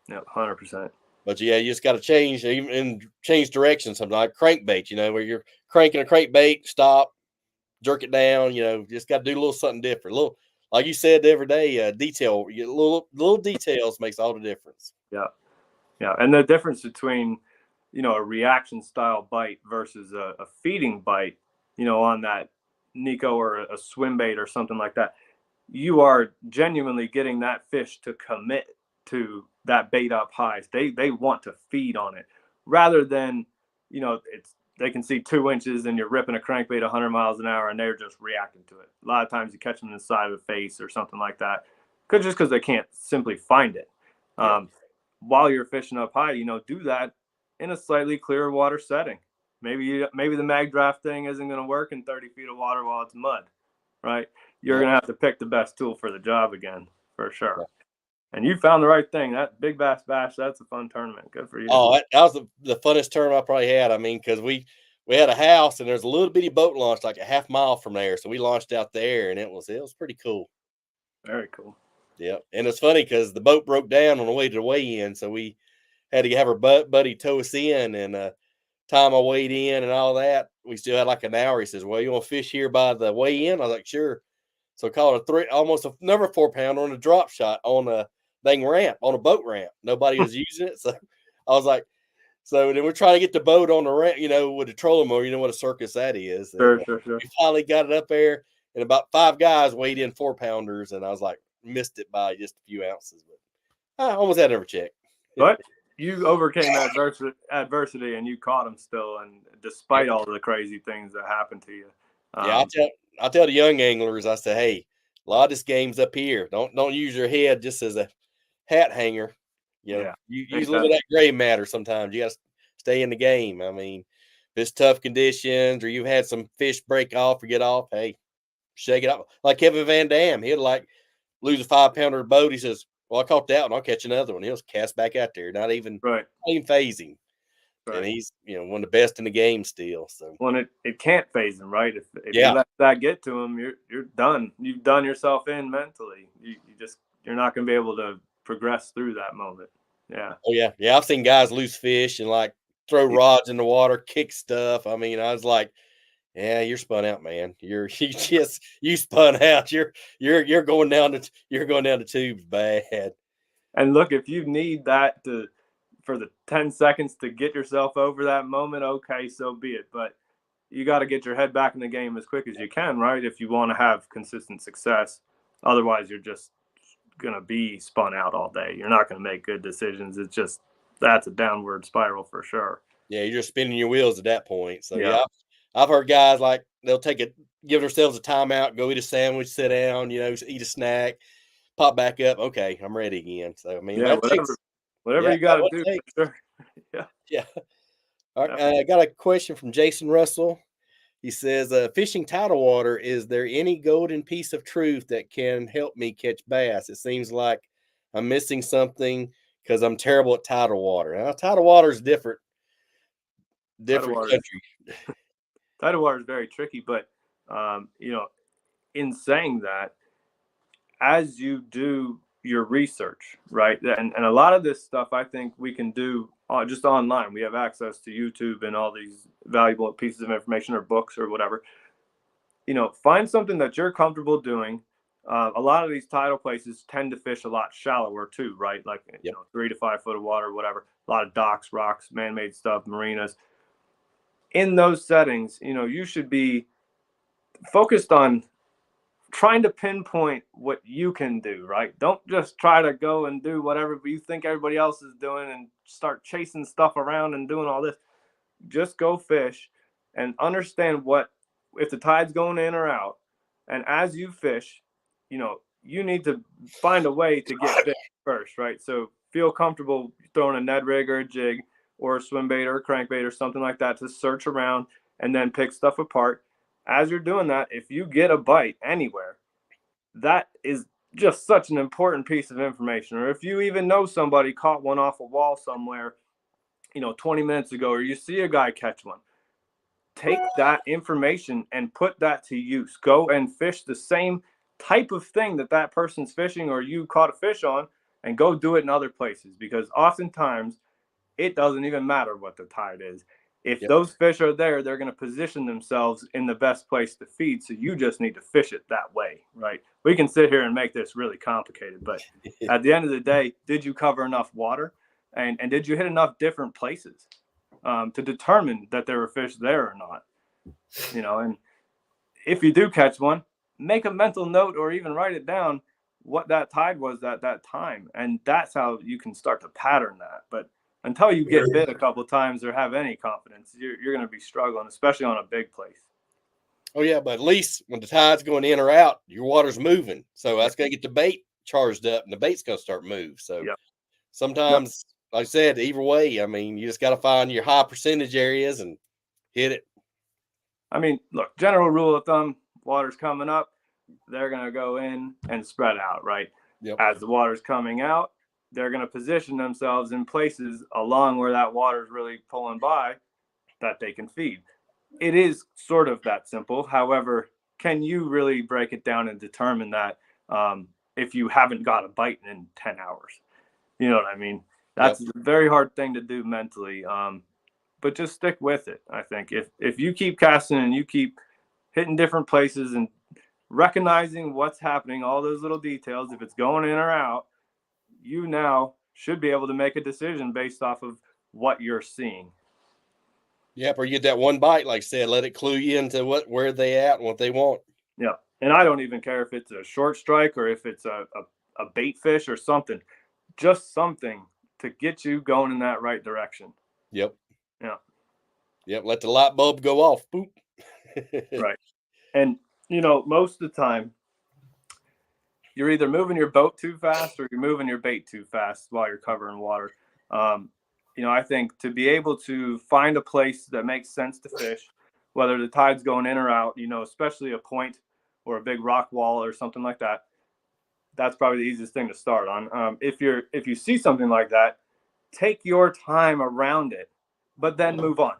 Yeah. 100%. But yeah, you just got to change direction. Something like crankbait, where you're cranking a crankbait, stop, jerk it down. Just got to do a little something different. A little, like you said the other day, detail. Little details makes all the difference. Yeah. Yeah. And the difference between, a reaction style bite versus a feeding bite, on that Nico or a swim bait or something like that, you are genuinely getting that fish to commit to that bait up high. They want to feed on it rather than, they can see 2 inches and you're ripping a crankbait 100 miles an hour and they're just reacting to it. A lot of times you catch them in the side of the face or something like that, because they can't simply find it. While you're fishing up high, do that in a slightly clearer water setting. Maybe the mag draft thing isn't going to work in 30 feet of water while it's mud, right? You're going to have to pick the best tool for the job again, for sure. Yeah. And you found the right thing. That Big Bass Bash, that's a fun tournament. Good for you. Oh, that was the funnest tournament I probably had. I mean, because we had a house and there's a little bitty boat launch like a half mile from there. So we launched out there and it was pretty cool. Very cool. Yeah. And it's funny because the boat broke down on the way to the weigh-in. So we had to have our buddy tow us in, and time I weighed in and all that, we still had like an hour. He says, "Well, you want to fish here by the weigh-in?" I was like, "Sure." So I caught almost another 4-pounder on a drop shot on a dang ramp, on a boat ramp. Nobody was using it. So I was like, so then we're trying to get the boat on the ramp, with the trolling motor. You know what a circus that is. Sure, And, sure. we finally got it up there, and about 5 guys weighed in 4-pounders, and I was like, missed it by just a few ounces. But I almost had another check. But you overcame adversity and you caught them still, and despite all the crazy things that happened to you. Yeah, I tell the young anglers, I say, hey, a lot of this game's up here. Don't use your head just as a hat hanger. You use a little bit of that gray matter sometimes. You got to stay in the game. I mean, if it's tough conditions or you've had some fish break off or get off, hey, shake it up. Like Kevin Van Dam, he'll like lose a 5-pounder boat. He says, "Well, I caught that one. I'll catch another one." He'll cast back out there, not even phasing. Right. And he's one of the best in the game still. So it can't phase him, right? If you let that get to him, you're done. You've done yourself in mentally. You're not going to be able to progress through that moment. Yeah. Oh yeah. I've seen guys lose fish and like throw rods in the water, kick stuff. I mean, I was like, yeah, you're spun out, man. You spun out. You're going down the tubes bad. And look, if you need that for the 10 seconds to get yourself over that moment, okay, so be it. But you got to get your head back in the game as quick as you can, right? If you want to have consistent success. Otherwise, you're just going to be spun out all day. You're not going to make good decisions. It's just, that's a downward spiral for sure. Yeah, you're just spinning your wheels at that point. So yeah, I've heard guys like they'll give themselves a timeout, go eat a sandwich, sit down, eat a snack, pop back up. Okay, I'm ready again. So I mean, whatever you got to do. For sure. Yeah. All right, I got a question from Jason Russell. He says, "Fishing tidal water, is there any golden piece of truth that can help me catch bass? It seems like I'm missing something because I'm terrible at tidal water." Now, tidal water is different country. Tidal water is very tricky, but in saying that, as you do your research, right, and a lot of this stuff I think we can do just online. We have access to YouTube and all these valuable pieces of information or books or whatever. Find something that you're comfortable doing. A lot of these tidal places tend to fish a lot shallower too, right? Like 3 to 5 foot of water, whatever. A lot of docks, rocks, man-made stuff, marinas. In those settings, you should be focused on trying to pinpoint what you can do, right? Don't just try to go and do whatever you think everybody else is doing and start chasing stuff around and doing all this. Just go fish and understand if the tide's going in or out. And as you fish, you need to find a way to get bit first, right? So feel comfortable throwing a Ned rig or a jig or a swim bait or a crankbait or something like that to search around and then pick stuff apart. As you're doing that, if you get a bite anywhere, that is just such an important piece of information. Or if you even know somebody caught one off a wall somewhere, 20 minutes ago, or you see a guy catch one, take that information and put that to use. Go and fish the same type of thing that person's fishing or you caught a fish on, and go do it in other places, because oftentimes it doesn't even matter what the tide is. If those fish are there, they're going to position themselves in the best place to feed. So you just need to fish it that way, right? We can sit here and make this really complicated, but at the end of the day, did you cover enough water? And did you hit enough different places to determine that there were fish there or not? And if you do catch one, make a mental note or even write it down. what that tide was at that time. And that's how you can start to pattern that. But until you get bit a couple of times or have any confidence, you're going to be struggling, especially on a big place. Oh yeah, but at least when the tide's going in or out, your water's moving. So that's going to get the bait charged up, and the bait's going to start to move. So Yep. sometimes, like I said, either way, I mean, you just got to find your high percentage areas and hit it. I mean, look, general rule of thumb, water's coming up, they're going to go in and spread out, right? Yep. As the water's coming out, they're going to position themselves in places along where that water's really pulling by that they can feed. It is sort of that simple. However, can you really break it down and determine that if you haven't got a bite in 10 hours? You know what I mean? That's a very hard thing to do mentally. But just stick with it. I think if you keep casting and you keep hitting different places and recognizing what's happening, all those little details, if it's going in or out, you now should be able to make a decision based off of what you're seeing. Yep, or you get that one bite, like I said, let it clue you into where they at and what they want. Yeah, and I don't even care if it's a short strike or if it's a bait fish or something, just something to get you going in that right direction. Yep. Yeah. Yep, let the light bulb go off. Boop. Right. And, most of the time, you're either moving your boat too fast or you're moving your bait too fast while you're covering water. I think to be able to find a place that makes sense to fish, whether the tide's going in or out, especially a point or a big rock wall or something like that, that's probably the easiest thing to start on. If you see something like that, take your time around it, but then move on.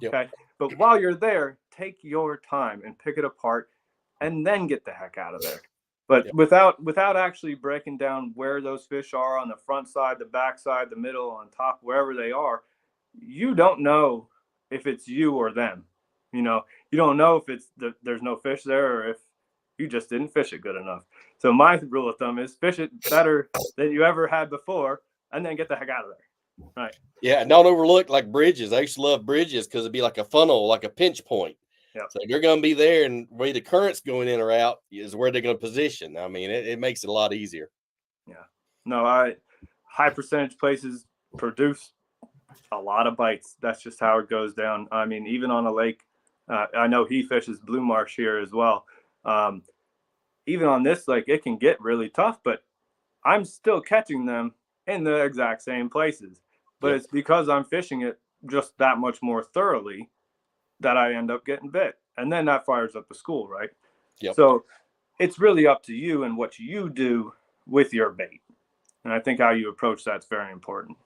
Yep. Okay. But while you're there, take your time and pick it apart and then get the heck out of there. But without actually breaking down where those fish are on the front side, the back side, the middle, on top, wherever they are, you don't know if it's you or them. You don't know if there's no fish there or if you just didn't fish it good enough. So my rule of thumb is fish it better than you ever had before and then get the heck out of there. Right. Yeah, and don't overlook like bridges. I used to love bridges because it'd be like a funnel, like a pinch point. Yeah. So you're going to be there, and where the current's going in or out is where they're going to position. I mean, it makes it a lot easier. Yeah. No, high percentage places produce a lot of bites. That's just how it goes down. I mean, even on a lake, I know he fishes Blue Marsh here as well. Even on this lake, it can get really tough, but I'm still catching them in the exact same places. But it's because I'm fishing it just that much more thoroughly that I end up getting bit. And then that fires up the school, right? Yep. So it's really up to you and what you do with your bait. And I think how you approach that's very important.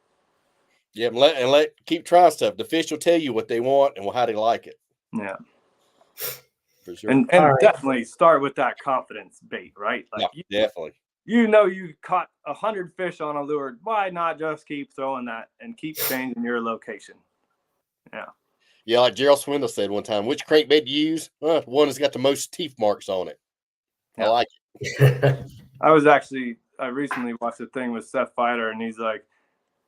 Yeah, and keep trying stuff. The fish will tell you what they want and how they like it. Yeah. For sure. And definitely start with that confidence bait, right? Like definitely. You caught 100 fish on a lure. Why not just keep throwing that and keep changing your location? Yeah. Yeah, like Gerald Swindle said one time, which crankbait do you use? One that's got the most teeth marks on it. Yeah. I like it. I recently watched a thing with Seth Fighter, and he's like,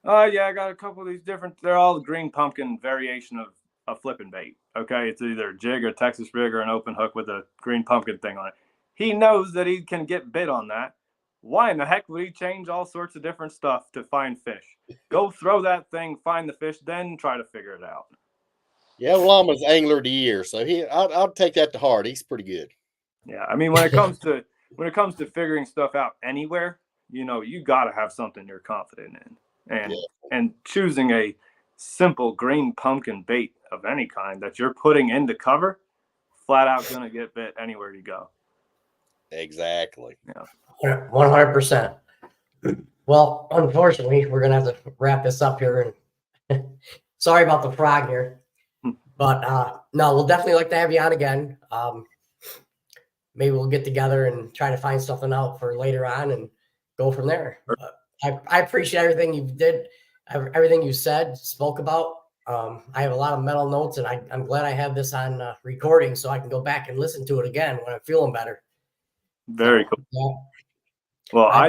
oh, yeah, I got a couple of these they're all green pumpkin variation of a flipping bait. Okay. It's either a jig or Texas rig or an open hook with a green pumpkin thing on it. He knows that he can get bit on that. Why in the heck would he change all sorts of different stuff to find fish? Go throw that thing, find the fish, then try to figure it out. Yeah, well, I'm his angler of the year, so I'll take that to heart. He's pretty good. Yeah, I mean, when it comes to figuring stuff out anywhere, you got to have something you're confident in, and choosing a simple green pumpkin bait of any kind that you're putting into cover, flat out gonna get bit anywhere you go. Exactly. Yeah. 100%. Well, unfortunately, we're gonna have to wrap this up here. And sorry about the frog here, but no, we'll definitely like to have you on again. Maybe we'll get together and try to find something out for later on and go from there. I appreciate everything you did, everything you said, spoke about. I have a lot of mental notes, and I'm glad I have this on recording so I can go back and listen to it again when I'm feeling better. Very cool. Yeah. Well, I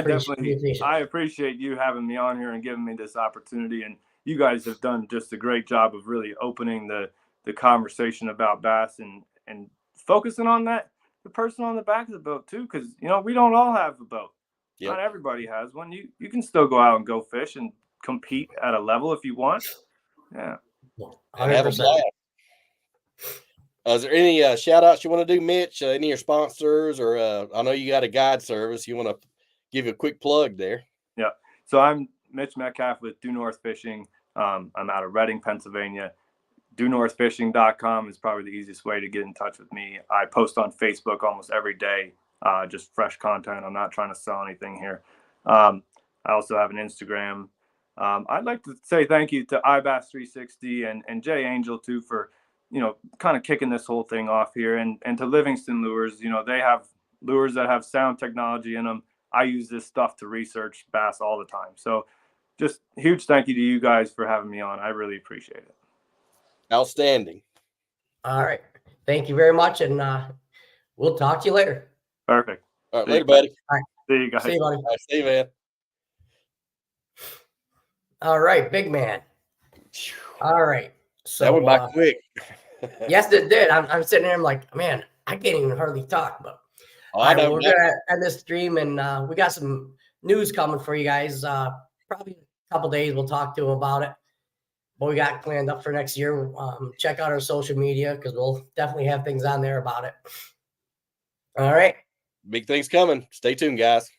appreciate you having me on here and giving me this opportunity. And you guys have done just a great job of really opening the conversation about bass and focusing on the person on the back of the boat too. Because, we don't all have a boat. Yep. Not everybody has one. You can still go out and go fish and compete at a level if you want. Yeah. And have a 100%. blast. Is there any shout outs you want to do, Mitch? Any of your sponsors, or I know you got a guide service. You want to give a quick plug there? Yeah. So I'm Mitch Metcalf with Due North Fishing. I'm out of Reading, Pennsylvania. DueNorthFishing.com is probably the easiest way to get in touch with me. I post on Facebook almost every day, just fresh content. I'm not trying to sell anything here. I also have an Instagram. I'd like to say thank you to iBass360 and Jay Angel too for, kind of kicking this whole thing off here, and to Livingston Lures. They have lures that have sound technology in them. I use this stuff to research bass all the time. So just huge thank you to you guys for having me on. I really appreciate it. Outstanding. All right. Thank you very much. And we'll talk to you later. Perfect. All right, later, buddy. All right. See you guys. See you, buddy. All right, see you, man. All right, big man. All right. So That went by quick. yes, it did. I'm sitting there. I'm like, man, I can't even hardly talk. But I know. we're gonna end this stream, and we got some news coming for you guys. Probably a couple days. We'll talk to them about it. What we got planned up for next year. Check out our social media because we'll definitely have things on there about it. All right. Big things coming. Stay tuned, guys.